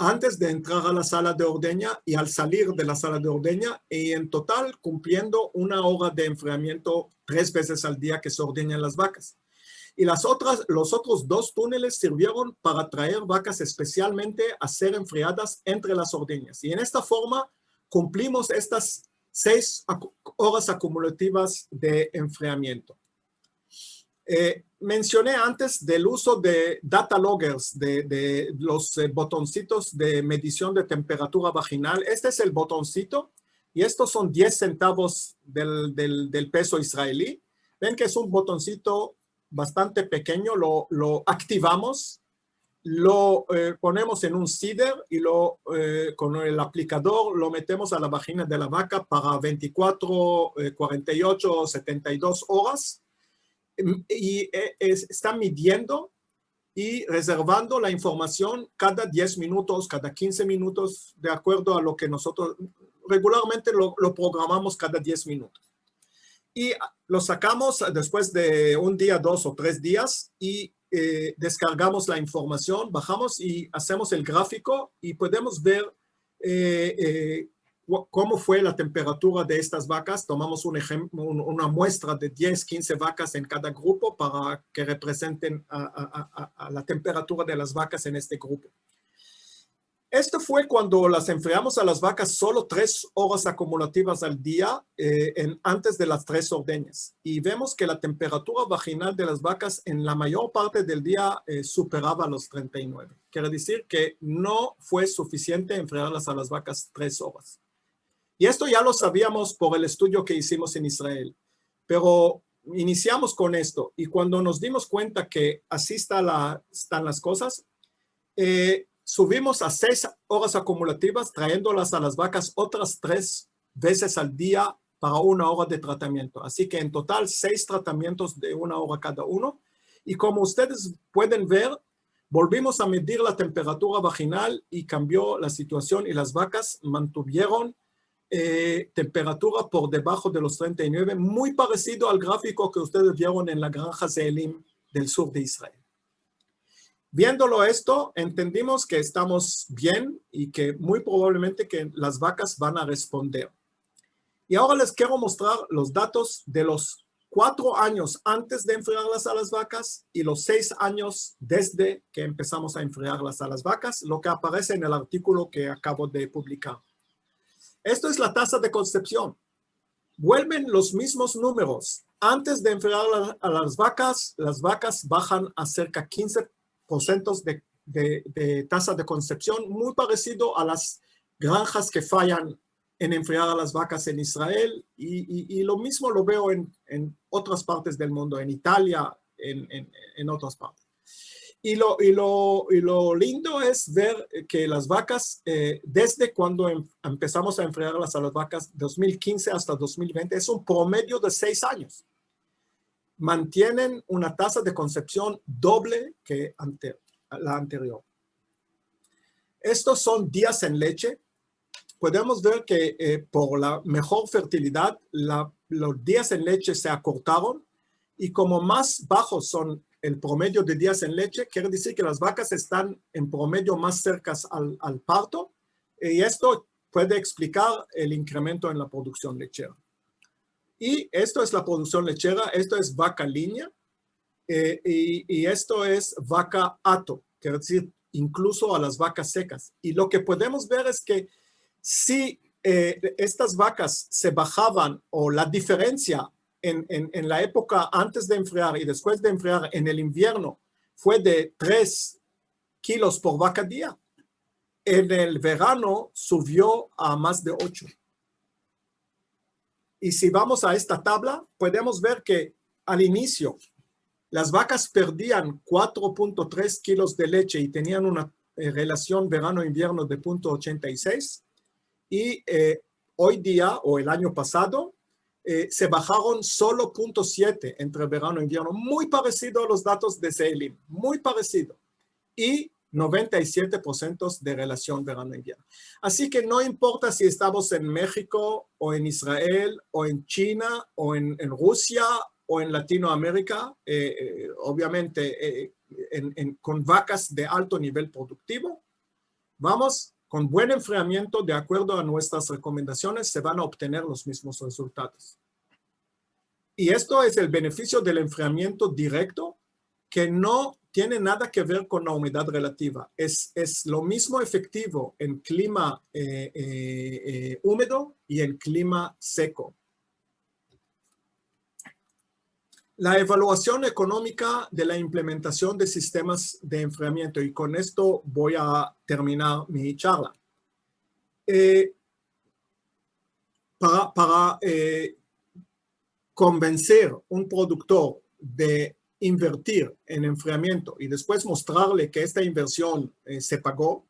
B: antes de entrar a la sala de ordeña y al salir de la sala de ordeña, y en total cumpliendo 1 hora de enfriamiento 3 veces al día que se ordeñan las vacas. Y los otros 2 túneles sirvieron para traer vacas especialmente a ser enfriadas entre las ordeñas. Y en esta forma cumplimos estas 6 horas acumulativas de enfriamiento. Mencioné antes del uso de data loggers, de los botoncitos de medición de temperatura vaginal. Este es el botoncito y estos son 10 centavos del peso israelí. Ven que es un botoncito bastante pequeño, lo activamos, lo ponemos en un cider y con el aplicador lo metemos a la vagina de la vaca para 24, 48 o 72 horas. Y está midiendo y reservando la información cada 10 minutos, cada 15 minutos, de acuerdo a lo que nosotros regularmente lo programamos cada 10 minutos. Y lo sacamos después de 1 día, 2 o 3 días y descargamos la información, bajamos y hacemos el gráfico y podemos ver cómo fue la temperatura de estas vacas. Tomamos una muestra de 10, 15 vacas en cada grupo para que representen a la temperatura de las vacas en este grupo. Esto fue cuando las enfriamos a las vacas solo 3 horas acumulativas al día antes de las 3 ordeñas. Y vemos que la temperatura vaginal de las vacas en la mayor parte del día superaba los 39. Quiere decir que no fue suficiente enfriarlas a las vacas 3 horas. Y esto ya lo sabíamos por el estudio que hicimos en Israel. Pero iniciamos con esto y cuando nos dimos cuenta que así están las cosas, subimos a 6 horas acumulativas, trayéndolas a las vacas otras 3 veces al día para 1 hora de tratamiento. Así que en total 6 tratamientos de 1 hora cada uno. Y como ustedes pueden ver, volvimos a medir la temperatura vaginal y cambió la situación y las vacas mantuvieron temperatura por debajo de los 39, muy parecido al gráfico que ustedes vieron en la granja Zeelim del sur de Israel. Viéndolo esto, entendimos que estamos bien y que muy probablemente que las vacas van a responder. Y ahora les quiero mostrar los datos de los 4 años antes de enfriarlas a las vacas y los 6 años desde que empezamos a enfriarlas a las vacas, lo que aparece en el artículo que acabo de publicar. Esto es la tasa de concepción. Vuelven los mismos números. Antes de enfriar a las vacas bajan a cerca de 15% de tasa de concepción, muy parecido a las granjas que fallan en enfriar a las vacas en Israel, y lo mismo lo veo en otras partes del mundo, en Italia, en otras partes. Y lo lindo es ver que las vacas, desde cuando empezamos a enfriarlas a las vacas, 2015 hasta 2020, es un promedio de 6 años. Mantienen una tasa de concepción doble que la anterior. Estos son días en leche. Podemos ver que por la mejor fertilidad, los días en leche se acortaron, y como más bajos son el promedio de días en leche, quiere decir que las vacas están en promedio más cercas al parto, y esto puede explicar el incremento en la producción lechera. Y esto es la producción lechera, esto es vaca línea, y esto es vaca hato, quiere decir incluso a las vacas secas. Y lo que podemos ver es que si estas vacas se bajaban, o la diferencia en la época antes de enfriar y después de enfriar en el invierno fue de 3 kilos por vaca día, en el verano subió a más de 8. Y si vamos a esta tabla, podemos ver que al inicio las vacas perdían 4.3 kilos de leche y tenían una relación verano-invierno de 0.86. Y hoy día, o el año pasado, se bajaron solo 0.7 entre verano e invierno, muy parecido a los datos de Selim, muy parecido. Y 97% de relación verano-invierno. Así que no importa si estamos en México, o en Israel, o en China, o en Rusia, o en Latinoamérica, obviamente con vacas de alto nivel productivo, vamos con buen enfriamiento, de acuerdo a nuestras recomendaciones, se van a obtener los mismos resultados. Y esto es el beneficio del enfriamiento directo, que no tiene nada que ver con la humedad relativa. Es lo mismo efectivo en clima húmedo y en clima seco. La evaluación económica de la implementación de sistemas de enfriamiento, y con esto voy a terminar mi charla. Para convencer un productor de invertir en enfriamiento y después mostrarle que esta inversión se pagó,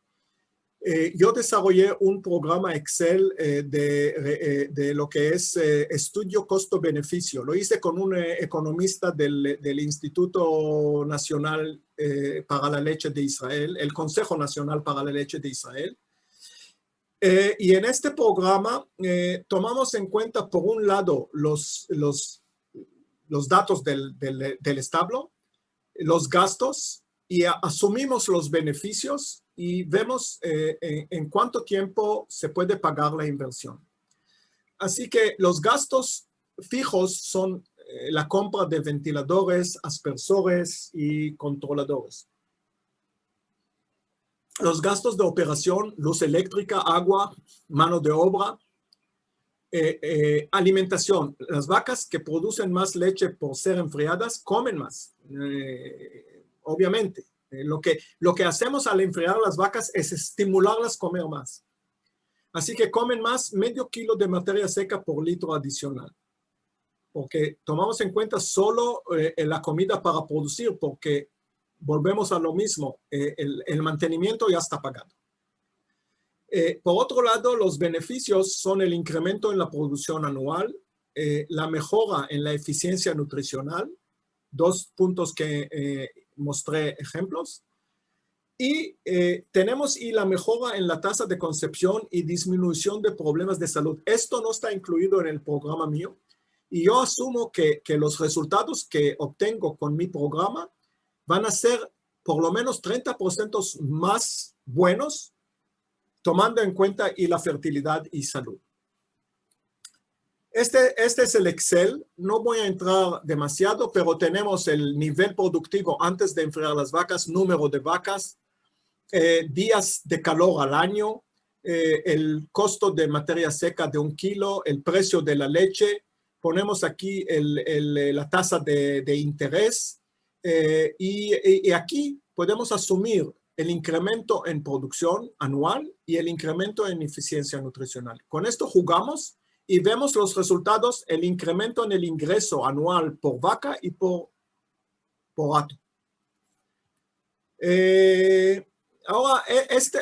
B: yo desarrollé un programa Excel de lo que es estudio costo-beneficio. Lo hice con un economista del Instituto Nacional para la Leche de Israel, el Consejo Nacional para la Leche de Israel. Y en este programa tomamos en cuenta, por un lado, los datos del establo, los gastos, y asumimos los beneficios y vemos en cuánto tiempo se puede pagar la inversión. Así que los gastos fijos son la compra de ventiladores, aspersores y controladores. Los gastos de operación, luz eléctrica, agua, mano de obra, alimentación. Las vacas que producen más leche por ser enfriadas comen más, obviamente. Lo que hacemos al enfriar las vacas es estimularlas a comer más. Así que comen más, medio kilo de materia seca por litro adicional. Porque tomamos en cuenta solo la comida para producir, porque volvemos a lo mismo, el mantenimiento ya está pagado. Por otro lado, los beneficios son el incremento en la producción anual, la mejora en la eficiencia nutricional, 2 puntos que mostré ejemplos, y tenemos la mejora en la tasa de concepción y disminución de problemas de salud. Esto no está incluido en el programa mío, y yo asumo que los resultados que obtengo con mi programa van a ser por lo menos 30% más buenos, tomando en cuenta la fertilidad y salud. Este es el Excel. No voy a entrar demasiado, pero tenemos el nivel productivo antes de enfriar las vacas, número de vacas, días de calor al año, el costo de materia seca de 1 kilo, el precio de la leche. Ponemos aquí la tasa de interés y aquí podemos asumir el incremento en producción anual y el incremento en eficiencia nutricional. Con esto jugamos y vemos los resultados, el incremento en el ingreso anual por vaca y por hato. Ahora,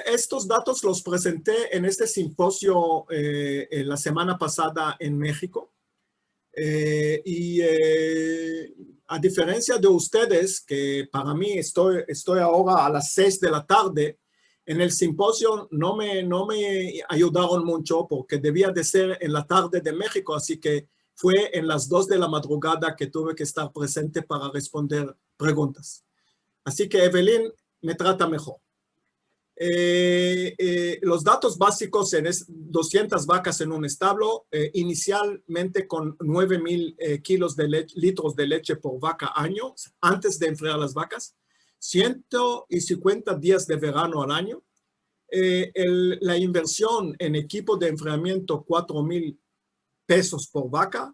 B: estos datos los presenté en este simposio la semana pasada en México. A diferencia de ustedes, que para mí estoy ahora a las 6 de la tarde, en el simposio no me ayudaron mucho porque debía de ser en la tarde de México, así que fue en las 2 de la madrugada que tuve que estar presente para responder preguntas. Así que Evelyn me trata mejor. Los datos básicos en 200 vacas en un establo, inicialmente con 9,000 litros de leche por vaca año, antes de enfriar las vacas, 150 días de verano al año, la inversión en equipo de enfriamiento, 4,000 pesos por vaca,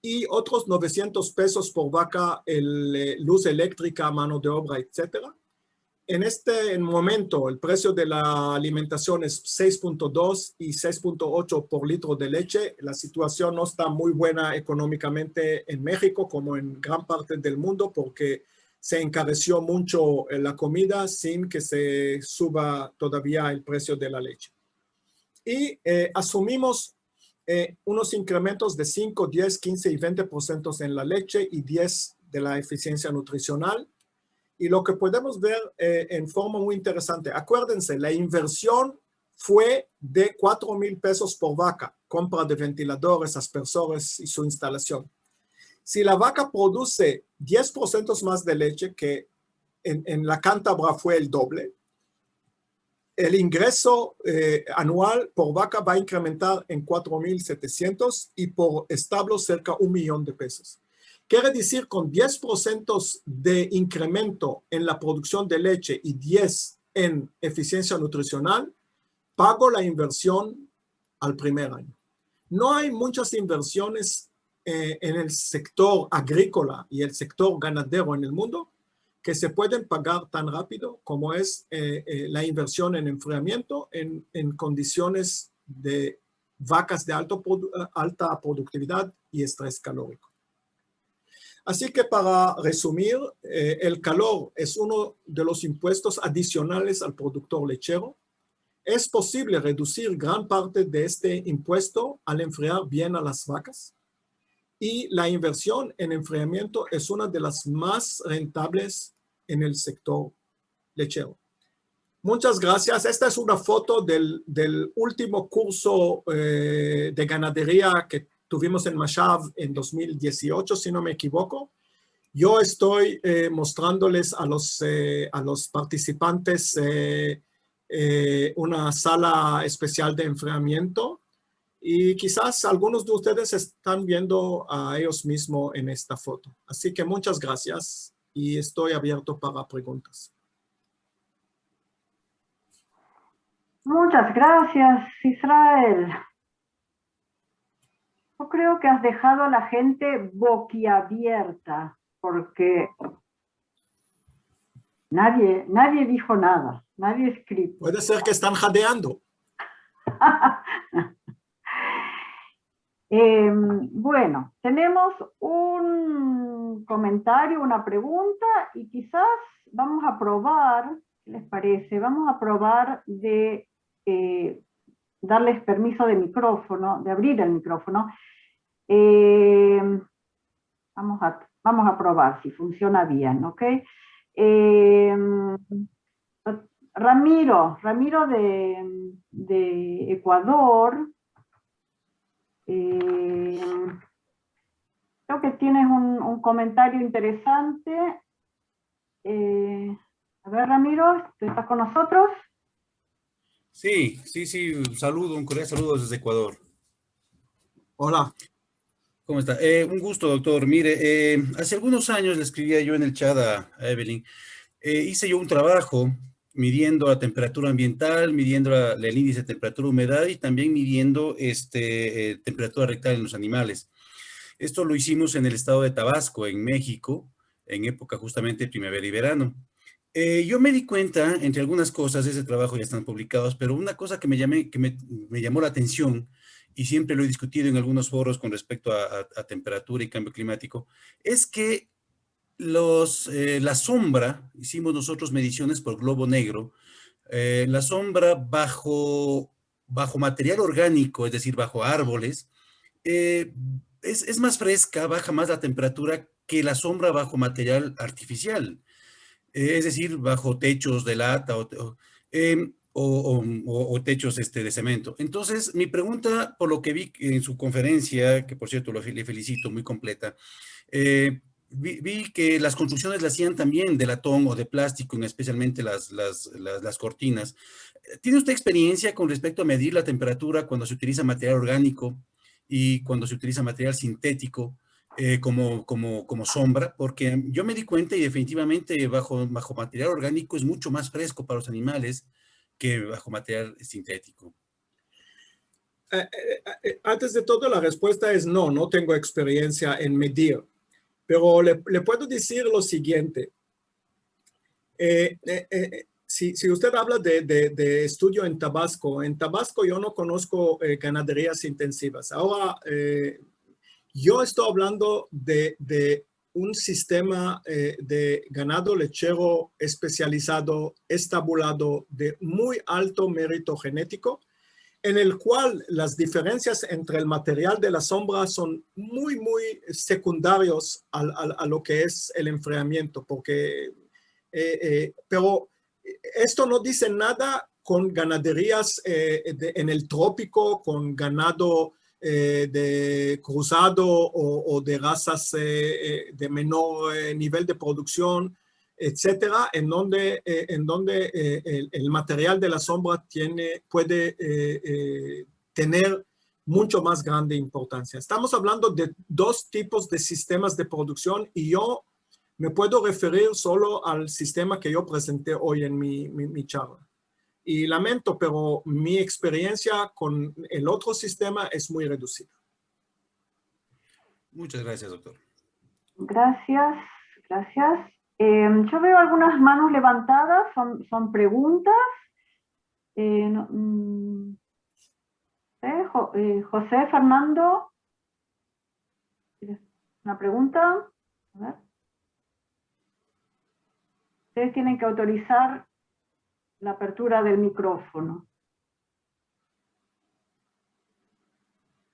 B: y otros 900 pesos por vaca luz eléctrica, mano de obra, etcétera. En este momento, el precio de la alimentación es 6.2 y 6.8 por litro de leche. La situación no está muy buena económicamente en México como en gran parte del mundo porque se encareció mucho la comida sin que se suba todavía el precio de la leche. Y asumimos unos incrementos de 5, 10, 15 y 20% en la leche y 10% de la eficiencia nutricional. Y lo que podemos ver en forma muy interesante, acuérdense, la inversión fue de 4,000 pesos por vaca, compra de ventiladores, aspersores y su instalación. Si la vaca produce 10% más de leche, que en la cántabra fue el doble, el ingreso anual por vaca va a incrementar en 4,700 y por establo cerca 1,000,000 de pesos. Quiere decir, con 10% de incremento en la producción de leche y 10% en eficiencia nutricional, pago la inversión al primer año. No hay muchas inversiones en el sector agrícola y el sector ganadero en el mundo que se pueden pagar tan rápido como es la inversión en enfriamiento en condiciones de vacas de alta productividad y estrés calórico. Así que para resumir, el calor es uno de los impuestos adicionales al productor lechero. Es posible reducir gran parte de este impuesto al enfriar bien a las vacas. Y la inversión en enfriamiento es una de las más rentables en el sector lechero. Muchas gracias. Esta es una foto del último curso de ganadería que tuvimos en Mashav en 2018, si no me equivoco. Yo estoy mostrándoles a los participantes una sala especial de enfriamiento y quizás algunos de ustedes están viendo a ellos mismos en esta foto. Así que muchas gracias y estoy abierto para preguntas.
A: Muchas gracias, Israel. Yo creo que has dejado a la gente boquiabierta porque nadie dijo nada, nadie escribió.
B: Puede ser que están jadeando.
A: Bueno, tenemos un comentario, una pregunta y quizás vamos a probar, ¿qué les parece? Vamos a probar de darles permiso de micrófono, de abrir el micrófono. Vamos a probar si funciona bien, ¿ok? Ramiro de Ecuador. Creo que tienes un comentario interesante. A ver, Ramiro, ¿estás con nosotros?
C: Sí, un saludo, un cordial saludo desde Ecuador.
B: Hola.
C: ¿Cómo está? Un gusto, doctor. Mire, hace algunos años le escribía yo en el chat a Evelyn. Hice yo un trabajo midiendo la temperatura ambiental, midiendo el índice de temperatura humedad y también midiendo temperatura rectal en los animales. Esto lo hicimos en el estado de Tabasco, en México, en época justamente de primavera y verano. Yo me di cuenta, entre algunas cosas, ese trabajo ya están publicados, pero una cosa que me llamó la atención, y siempre lo he discutido en algunos foros con respecto a temperatura y cambio climático, es que la sombra, hicimos nosotros mediciones por globo negro, la sombra bajo material orgánico, es decir, bajo árboles, es más fresca, baja más la temperatura que la sombra bajo material artificial. Es decir, bajo techos de lata o techos de cemento. Entonces, mi pregunta, por lo que vi en su conferencia, que por cierto le felicito, muy completa, vi que las construcciones las hacían también de latón o de plástico, especialmente las cortinas. ¿Tiene usted experiencia con respecto a medir la temperatura cuando se utiliza material orgánico y cuando se utiliza material sintético? Como sombra, porque yo me di cuenta y definitivamente bajo material orgánico es mucho más fresco para los animales que bajo material sintético.
B: Antes de todo, la respuesta es no, no tengo experiencia en medir, pero le puedo decir lo siguiente. Si usted habla de estudio en Tabasco yo no conozco ganaderías intensivas. Ahora, yo estoy hablando de un sistema de ganado lechero especializado, estabulado, de muy alto mérito genético, en el cual las diferencias entre el material de la sombra son muy, muy secundarios a lo que es el enfriamiento, porque, pero esto no dice nada con ganaderías en el trópico, con ganado de cruzado o de razas de menor nivel de producción, etcétera, en donde el material de la sombra puede tener mucho más grande importancia. Estamos hablando de dos tipos de sistemas de producción y yo me puedo referir solo al sistema que yo presenté hoy en mi charla. Y lamento, pero mi experiencia con el otro sistema es muy reducida.
C: Muchas gracias, doctor.
A: Gracias, gracias. Yo veo algunas manos levantadas, son preguntas. José Fernando, ¿una pregunta? A ver. Ustedes tienen que autorizar la apertura del micrófono.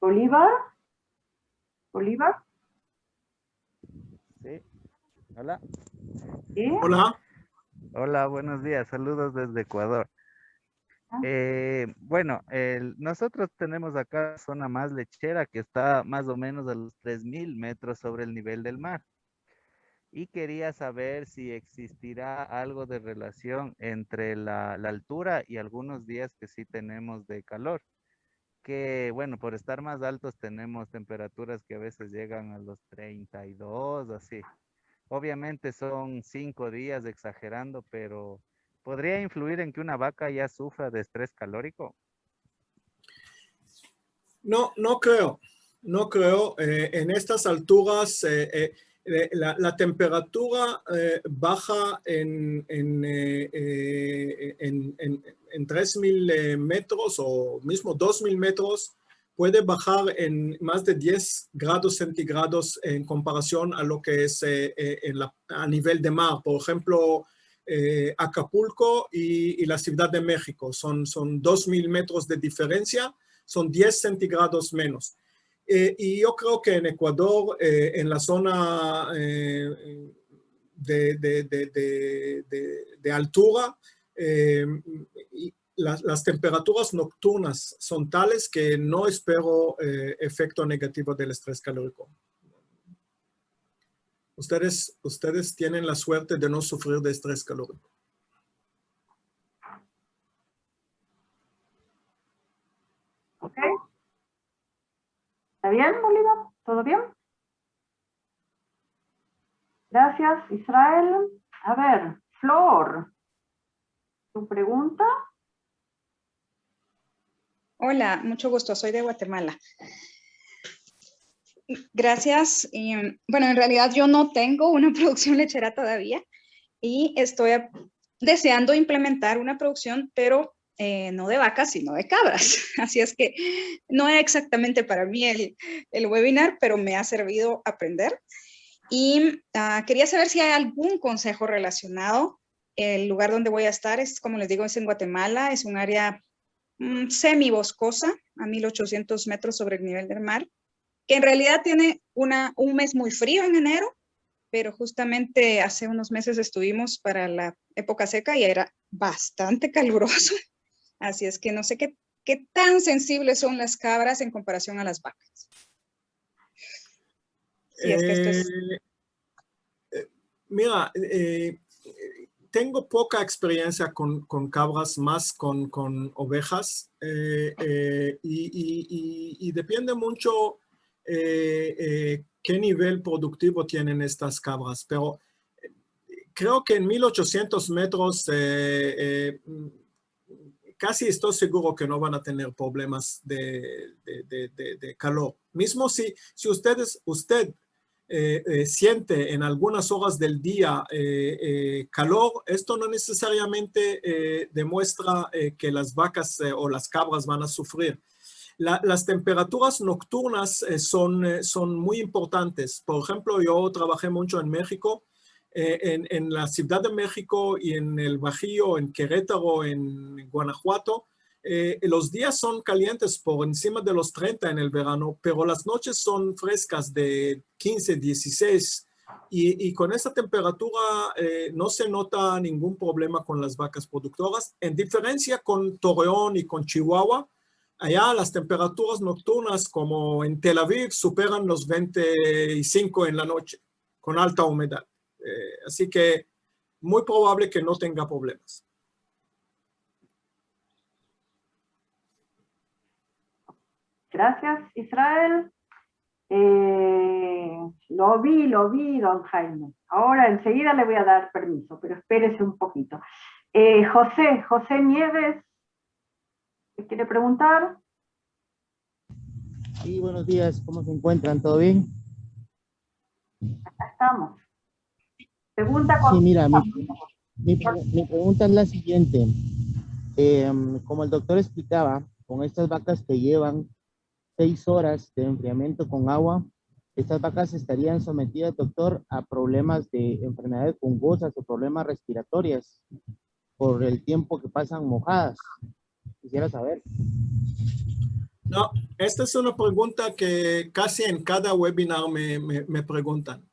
A: Bolívar. Bolívar.
D: Sí. Hola.
A: ¿Sí?
B: Hola.
D: Hola, buenos días. Saludos desde Ecuador. Bueno, nosotros tenemos acá zona más lechera que está más o menos a los 3.000 metros sobre el nivel del mar. Y quería saber si existirá algo de relación entre la altura y algunos días que sí tenemos de calor. Que bueno, por estar más altos tenemos temperaturas que a veces llegan a los 32, así. Obviamente son 5 días exagerando, pero ¿podría influir en que una vaca ya sufra de estrés calórico?
B: No, no creo. No creo. En estas alturas, la temperatura baja en 3.000 metros o mismo 2.000 metros. Puede bajar en más de 10 grados centígrados en comparación a lo que es a nivel de mar. Por ejemplo, Acapulco y la Ciudad de México. Son 2.000 metros de diferencia. Son 10 centígrados menos. Y yo creo que en Ecuador, en la zona de altura, las temperaturas nocturnas son tales que no espero efecto negativo del estrés calórico. Ustedes tienen la suerte de no sufrir de estrés calórico.
A: ¿Ok? ¿Está bien, Bolívar? ¿Todo bien? Gracias, Israel. A ver, Flor, ¿tu pregunta?
E: Hola, mucho gusto, soy de Guatemala. Gracias. Bueno, en realidad yo no tengo una producción lechera todavía y estoy deseando implementar una producción, pero no de vacas, sino de cabras. Así es que no es exactamente para mí el webinar, pero me ha servido aprender. Y quería saber si hay algún consejo relacionado. El lugar donde voy a estar es, como les digo, es en Guatemala, es un área semiboscosa, a 1.800 metros sobre el nivel del mar, que en realidad tiene un mes muy frío en enero, pero justamente hace unos meses estuvimos para la época seca y era bastante caluroso. Así es que no sé qué tan sensibles son las cabras en comparación a las vacas. Si es que esto es...
B: Mira, tengo poca experiencia con cabras, más con ovejas, y depende mucho qué nivel productivo tienen estas cabras, pero creo que en 1.800 metros casi estoy seguro que no van a tener problemas de calor. Mismo si usted siente en algunas horas del día calor, esto no necesariamente demuestra que las vacas o las cabras van a sufrir. Las temperaturas nocturnas son muy importantes. Por ejemplo, yo trabajé mucho en México, en la Ciudad de México y en el Bajío, en Querétaro, en Guanajuato. Los días son calientes por encima de los 30 en el verano, pero las noches son frescas de 15, 16. Y con esa temperatura no se nota ningún problema con las vacas productoras, en diferencia con Torreón y con Chihuahua. Allá las temperaturas nocturnas, como en Tel Aviv, superan los 25 en la noche, con alta humedad. Así que muy probable que no tenga problemas.
A: Gracias, Israel. Lo vi, don Jaime. Ahora enseguida le voy a dar permiso, pero espérese un poquito. José Nieves, ¿qué quiere preguntar?
F: Sí, buenos días. ¿Cómo se encuentran? ¿Todo bien?
A: Acá estamos. Pregunta con...
F: Sí, mira, mi pregunta es la siguiente. Como el doctor explicaba, con estas vacas que llevan 6 horas de enfriamiento con agua, estas vacas estarían sometidas, doctor, a problemas de enfermedades fungosas o problemas respiratorias por el tiempo que pasan mojadas. Quisiera saber.
B: No, esta es una pregunta que casi en cada webinar me preguntan.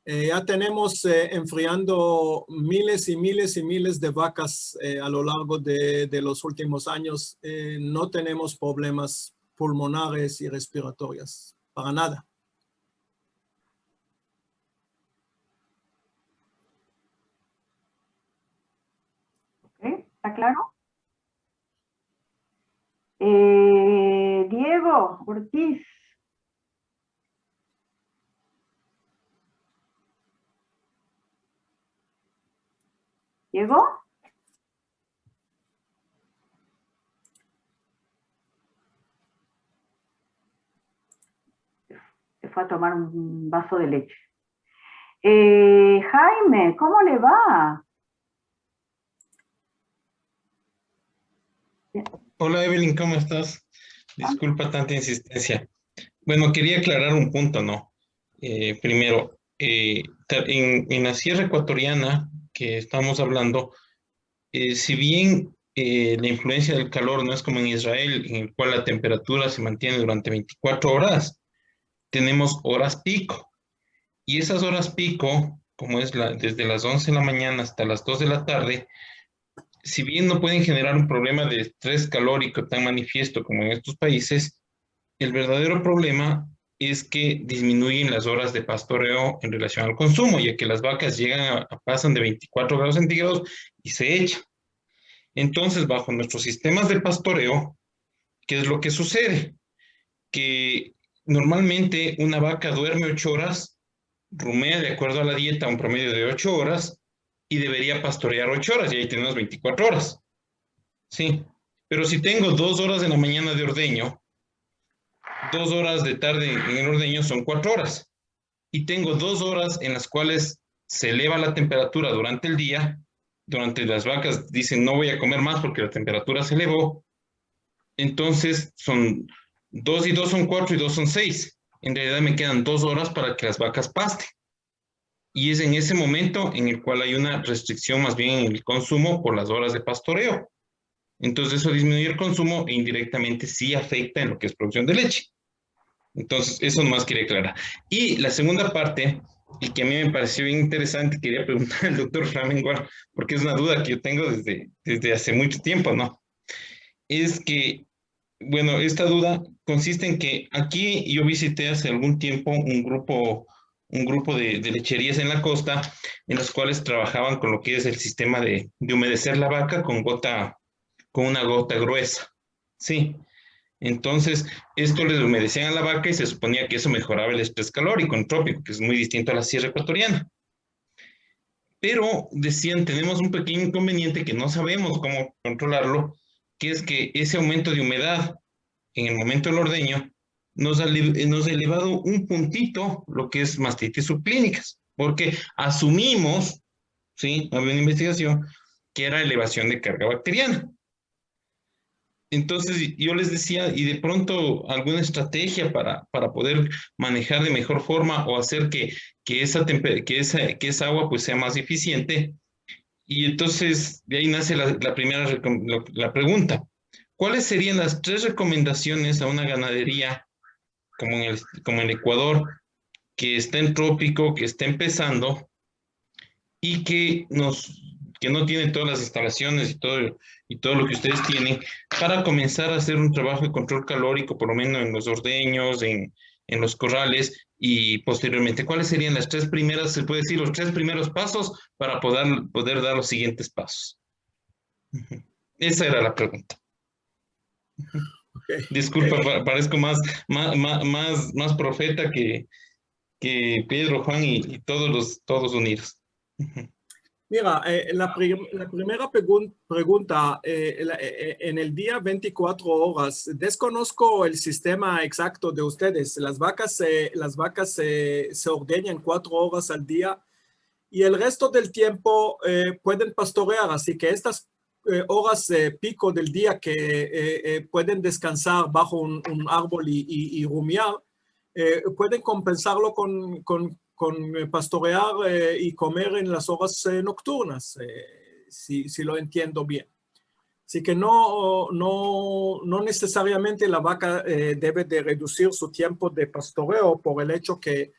B: Ya tenemos enfriando miles y miles y miles de vacas a lo largo de los últimos años. No tenemos problemas pulmonares y respiratorios, para nada.
A: ¿Okay? ¿Está claro? Diego Ortiz. ¿Diego? Se fue a tomar un vaso de leche. Jaime, ¿cómo le va?
G: Hola Evelyn, ¿cómo estás? Disculpa tanta insistencia. Bueno, quería aclarar un punto, ¿no? Primero, en la sierra ecuatoriana que estamos hablando, si bien la influencia del calor no es como en Israel, en el cual la temperatura se mantiene durante 24 horas, tenemos horas pico. Y esas horas pico, como es desde las 11 de la mañana hasta las 2 de la tarde, si bien no pueden generar un problema de estrés calórico tan manifiesto como en estos países, el verdadero problema es que disminuyen las horas de pastoreo en relación al consumo, ya que las vacas pasan de 24 grados centígrados y se echan. Entonces, bajo nuestros sistemas de pastoreo, ¿qué es lo que sucede? Que normalmente una vaca duerme 8 horas, rumea de acuerdo a la dieta un promedio de 8 horas y debería pastorear 8 horas, y ahí tenemos 24 horas. Sí, pero si tengo 2 horas en la mañana de ordeño, 2 horas de tarde en el ordeño son 4 horas. Y tengo 2 horas en las cuales se eleva la temperatura durante el día. Durante las vacas dicen no voy a comer más porque la temperatura se elevó. Entonces son 2 y 2 son 4 y 2 son 6. En realidad me quedan 2 horas para que las vacas pasten. Y es en ese momento en el cual hay una restricción más bien en el consumo por las horas de pastoreo. Entonces eso disminuye el consumo e indirectamente sí afecta en lo que es producción de leche. Entonces eso nomás quería aclarar. Y la segunda parte, y que a mí me pareció bien interesante, quería preguntar al doctor Flamenguar, porque es una duda que yo tengo desde hace mucho tiempo, ¿no? Es que, bueno, esta duda consiste en que aquí yo visité hace algún tiempo un grupo de lecherías en la costa, en los cuales trabajaban con lo que es el sistema de humedecer la vaca con una gota gruesa. Sí. Entonces, esto les humedecían a la vaca y se suponía que eso mejoraba el estrés calórico entrópico, que es muy distinto a la sierra ecuatoriana. Pero decían, tenemos un pequeño inconveniente que no sabemos cómo controlarlo, que es que ese aumento de humedad en el momento del ordeño nos ha elevado un puntito lo que es mastitis subclínicas, porque asumimos, ¿sí? Había una investigación que era elevación de carga bacteriana. Entonces yo les decía, y de pronto alguna estrategia para poder manejar de mejor forma o hacer que esa agua pues sea más eficiente. Y entonces de ahí nace la pregunta. ¿Cuáles serían las 3 recomendaciones a una ganadería como en Ecuador, que está en trópico, que está empezando y que no tiene todas las instalaciones y todo lo que ustedes tienen para comenzar a hacer un trabajo de control calórico, por lo menos en los ordeños, en los corrales, y posteriormente, ¿cuáles serían las 3 primeras, se puede decir, los 3 primeros pasos para poder dar los siguientes pasos? Esa era la pregunta.
B: Okay.
G: Disculpa, parezco más profeta que Pedro, Juan y todos unidos.
B: Mira, la primera pregunta, en el día 24 horas, desconozco el sistema exacto de ustedes. Las vacas se ordeñan 4 horas al día y el resto del tiempo pueden pastorear, así que estas horas pico del día que pueden descansar bajo un árbol y rumiar, pueden compensarlo con pastorear y comer en las horas nocturnas, si lo entiendo bien. Así que no necesariamente la vaca debe de reducir su tiempo de pastoreo por el hecho que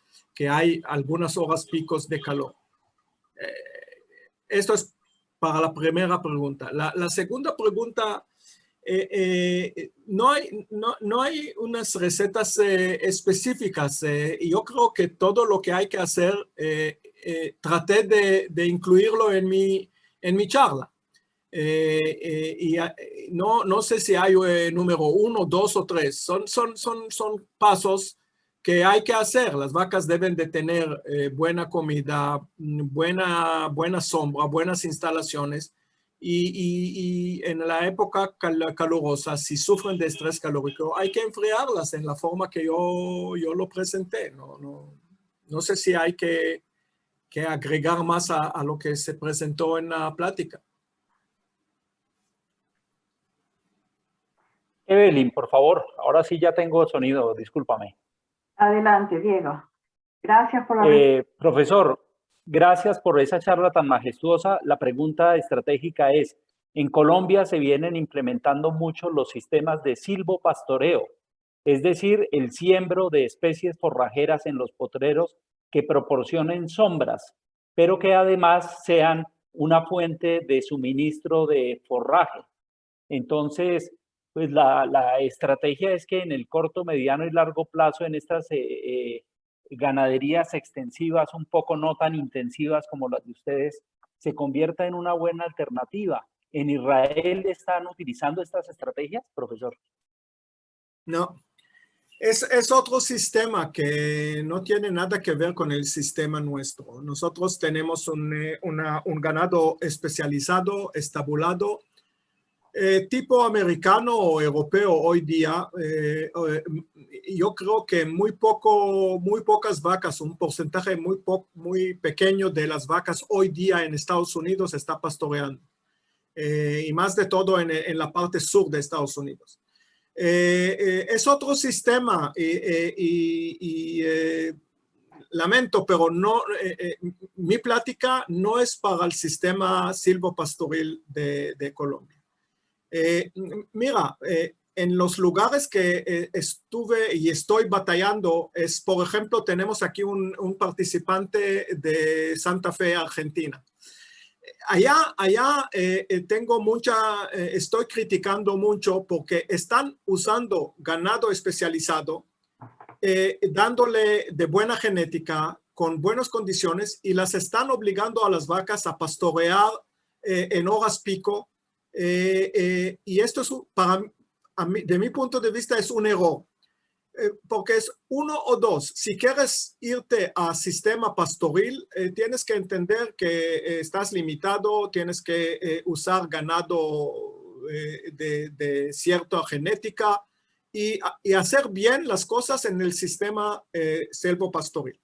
B: hay algunas horas picos de calor. Esto es para la primera pregunta. La segunda pregunta, no hay unas recetas específicas. Y yo creo que todo lo que hay que hacer, traté de incluirlo en mi charla. Y no sé si hay número 1, 2 o 3. Son pasos que hay que hacer. Las vacas deben de tener buena comida, buena sombra, buenas instalaciones. Y en la época calurosa, si sufren de estrés calórico, hay que enfriarlas en la forma que yo lo presenté. No sé si hay que agregar más a lo que se presentó en la plática.
H: Evelyn, por favor, ahora sí ya tengo sonido, discúlpame.
A: Adelante, Diego. Gracias por la...
H: Profesor, gracias por esa charla tan majestuosa. La pregunta estratégica es, en Colombia se vienen implementando mucho los sistemas de silvopastoreo, es decir, el siembro de especies forrajeras en los potreros que proporcionen sombras, pero que además sean una fuente de suministro de forraje. Entonces, pues la estrategia es que en el corto, mediano y largo plazo, en estas ganaderías extensivas, un poco no tan intensivas como las de ustedes, se convierta en una buena alternativa. ¿En Israel están utilizando estas estrategias, profesor?
B: No, es otro sistema que no tiene nada que ver con el sistema nuestro. Nosotros tenemos un ganado especializado, estabulado, tipo americano o europeo hoy día. Yo creo que muy pocas vacas, un porcentaje muy pequeño de las vacas hoy día en Estados Unidos está pastoreando. Y más de todo en la parte sur de Estados Unidos. Es otro sistema y lamento, pero mi plática no es para el sistema silvopastoril de Colombia. Mira, en los lugares que estuve y estoy batallando, por ejemplo, tenemos aquí un participante de Santa Fe, Argentina. Allá tengo estoy criticando mucho porque están usando ganado especializado, dándole de buena genética, con buenas condiciones, y las están obligando a las vacas a pastorear en horas pico. Y esto es, de mi punto de vista, es un error. Porque es 1 o 2. Si quieres irte a sistema pastoril, tienes que entender que estás limitado, tienes que usar ganado de cierta genética y hacer bien las cosas en el sistema silvopastoril.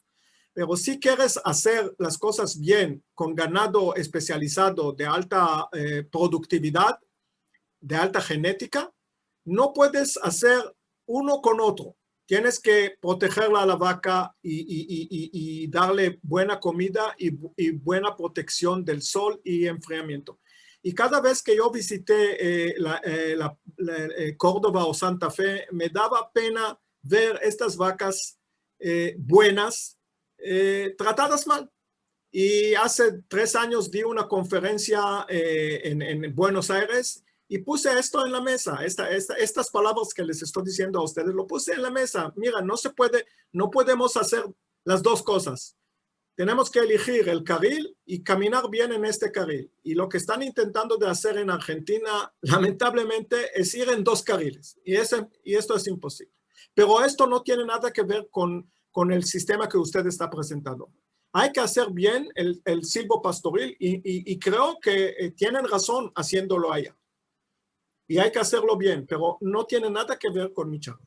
B: Pero si quieres hacer las cosas bien con ganado especializado de alta productividad, de alta genética, no puedes hacer uno con otro. Tienes que protegerla a la vaca y darle buena comida y buena protección del sol y enfriamiento. Y cada vez que yo visité Córdoba o Santa Fe, me daba pena ver estas vacas buenas tratadas mal. Y hace 3 años di una conferencia en Buenos Aires y puse esto en la mesa, estas palabras que les estoy diciendo a ustedes, lo puse en la mesa. Mira, no podemos hacer las dos cosas. Tenemos que elegir el carril y caminar bien en este carril. Y lo que están intentando de hacer en Argentina, lamentablemente, es ir en 2 carriles. Y esto es imposible. Pero esto no tiene nada que ver con el sistema que usted está presentando. Hay que hacer bien el silvopastoril y creo que tienen razón haciéndolo allá. Y hay que hacerlo bien, pero no tiene nada que ver con mi charla.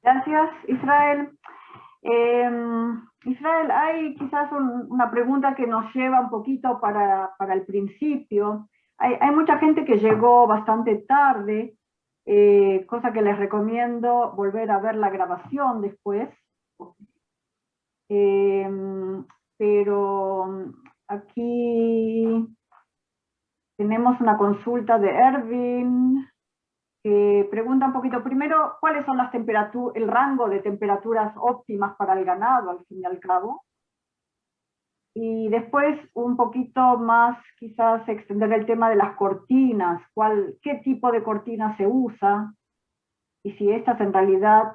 A: Gracias, Israel. Israel, hay quizás una pregunta que nos lleva un poquito para el principio. Hay mucha gente que llegó bastante tarde, cosa que les recomiendo volver a ver la grabación después. Pero aquí tenemos una consulta de Erwin que pregunta un poquito primero cuáles son las temperaturas, el rango de temperaturas óptimas para el ganado al fin y al cabo. Y después un poquito más quizás extender el tema de las cortinas, qué tipo de cortina se usa y si estas en realidad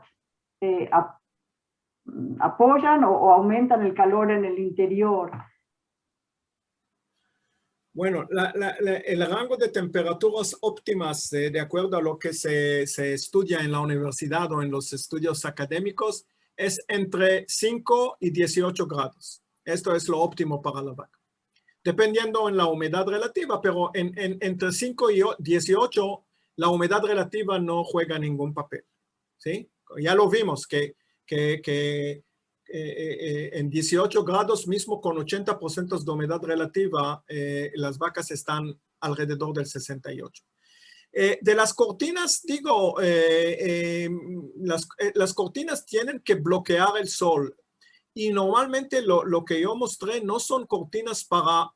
A: apoyan o aumentan el calor en el interior.
B: Bueno, el rango de temperaturas óptimas, de acuerdo a lo que se estudia en la universidad o en los estudios académicos, es entre 5 y 18 grados. Esto es lo óptimo para la vaca. Dependiendo en la humedad relativa, pero entre 5 y 18, la humedad relativa no juega ningún papel. ¿Sí? Ya lo vimos que en 18 grados, mismo con 80% de humedad relativa, las vacas están alrededor del 68. De las cortinas, digo, las cortinas tienen que bloquear el sol. Y normalmente lo que yo mostré no son cortinas para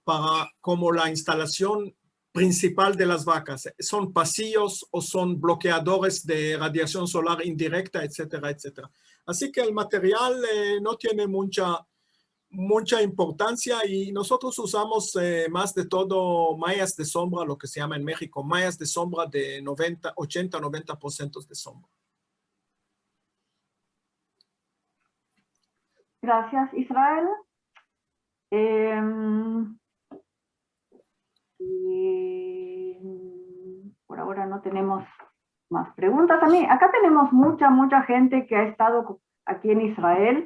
B: como la instalación principal de las vacas. Son pasillos o son bloqueadores de radiación solar indirecta, etcétera, etcétera. Así que el material no tiene mucha importancia y nosotros usamos más de todo mallas de sombra, lo que se llama en México, mallas de sombra de 80-90% de sombra.
A: Gracias, Israel. Por ahora no tenemos más preguntas. Acá tenemos mucha gente que ha estado aquí en Israel.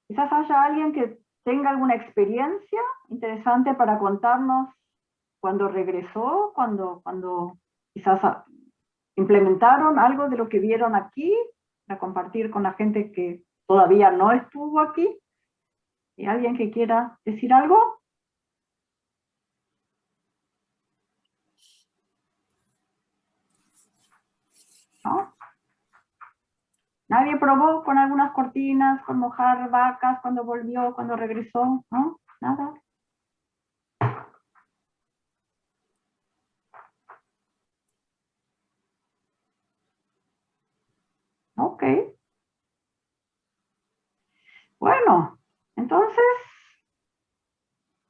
A: Quizás haya alguien que tenga alguna experiencia interesante para contarnos cuando regresó, cuando quizás implementaron algo de lo que vieron aquí, para compartir con la gente que todavía no estuvo aquí. ¿Hay alguien que quiera decir algo? ¿No? ¿Nadie probó con algunas cortinas, con mojar vacas cuando volvió, cuando regresó? ¿No? ¿Nada? Ok. Bueno, entonces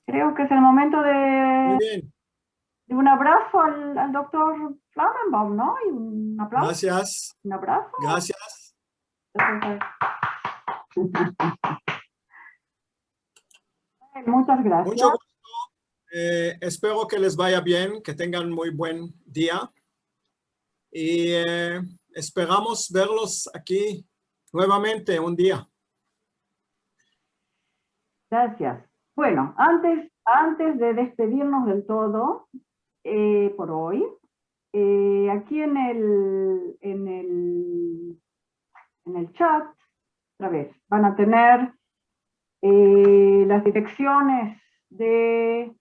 A: creo que es el momento
B: Muy bien.
A: de un abrazo al doctor Flammenbaum, ¿no? Y un aplauso.
B: Gracias.
A: Un abrazo.
B: Gracias.
A: Muchas gracias.
B: Mucho gusto. Espero que les vaya bien, que tengan muy buen día. Y esperamos verlos aquí Nuevamente, un día.
A: Gracias. Bueno, antes de despedirnos del todo por hoy, aquí en el chat, otra vez, van a tener las direcciones de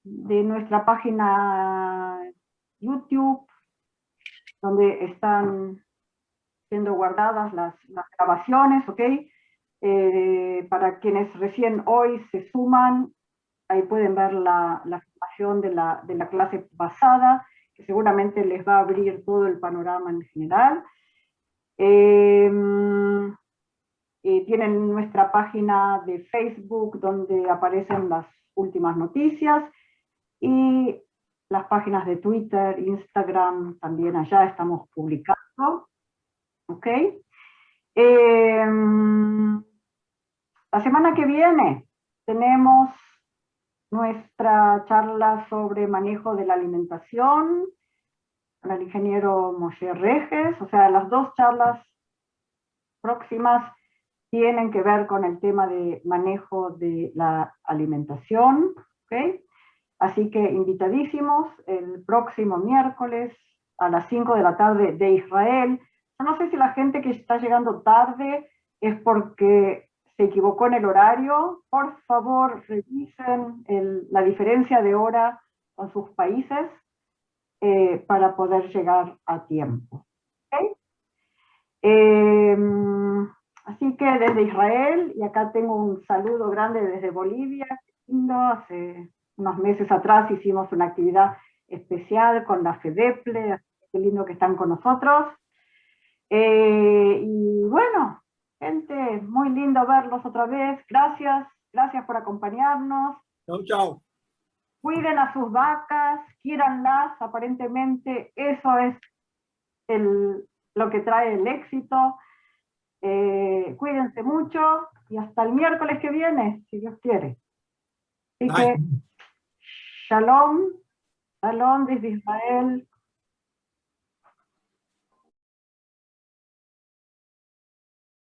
A: nuestra página YouTube, donde están siendo guardadas las grabaciones, ¿ok? Para quienes recién hoy se suman, ahí pueden ver la filmación de la clase pasada, que seguramente les va a abrir todo el panorama en general. Tienen nuestra página de Facebook, donde aparecen las últimas noticias, y las páginas de Twitter, Instagram, también allá estamos publicando. ¿Ok? La semana que viene tenemos nuestra charla sobre manejo de la alimentación con el ingeniero Moshe Reges. O sea, las dos charlas próximas tienen que ver con el tema de manejo de la alimentación. ¿Ok? Así que invitadísimos el próximo miércoles a las 5 de la tarde de Israel. Yo no sé si la gente que está llegando tarde es porque se equivocó en el horario. Por favor, revisen la diferencia de hora con sus países para poder llegar a tiempo. ¿Okay? Así que desde Israel, y acá tengo un saludo grande desde Bolivia, lindo, hace unos meses atrás hicimos una actividad especial con la FEDEPLE, qué lindo que están con nosotros. Y bueno, gente, muy lindo verlos otra vez. Gracias por acompañarnos.
B: Chao, chao.
A: Cuiden a sus vacas, quiéranlas, aparentemente eso es lo que trae el éxito. Cuídense mucho y hasta el miércoles que viene, si Dios quiere. Así que, shalom desde Israel.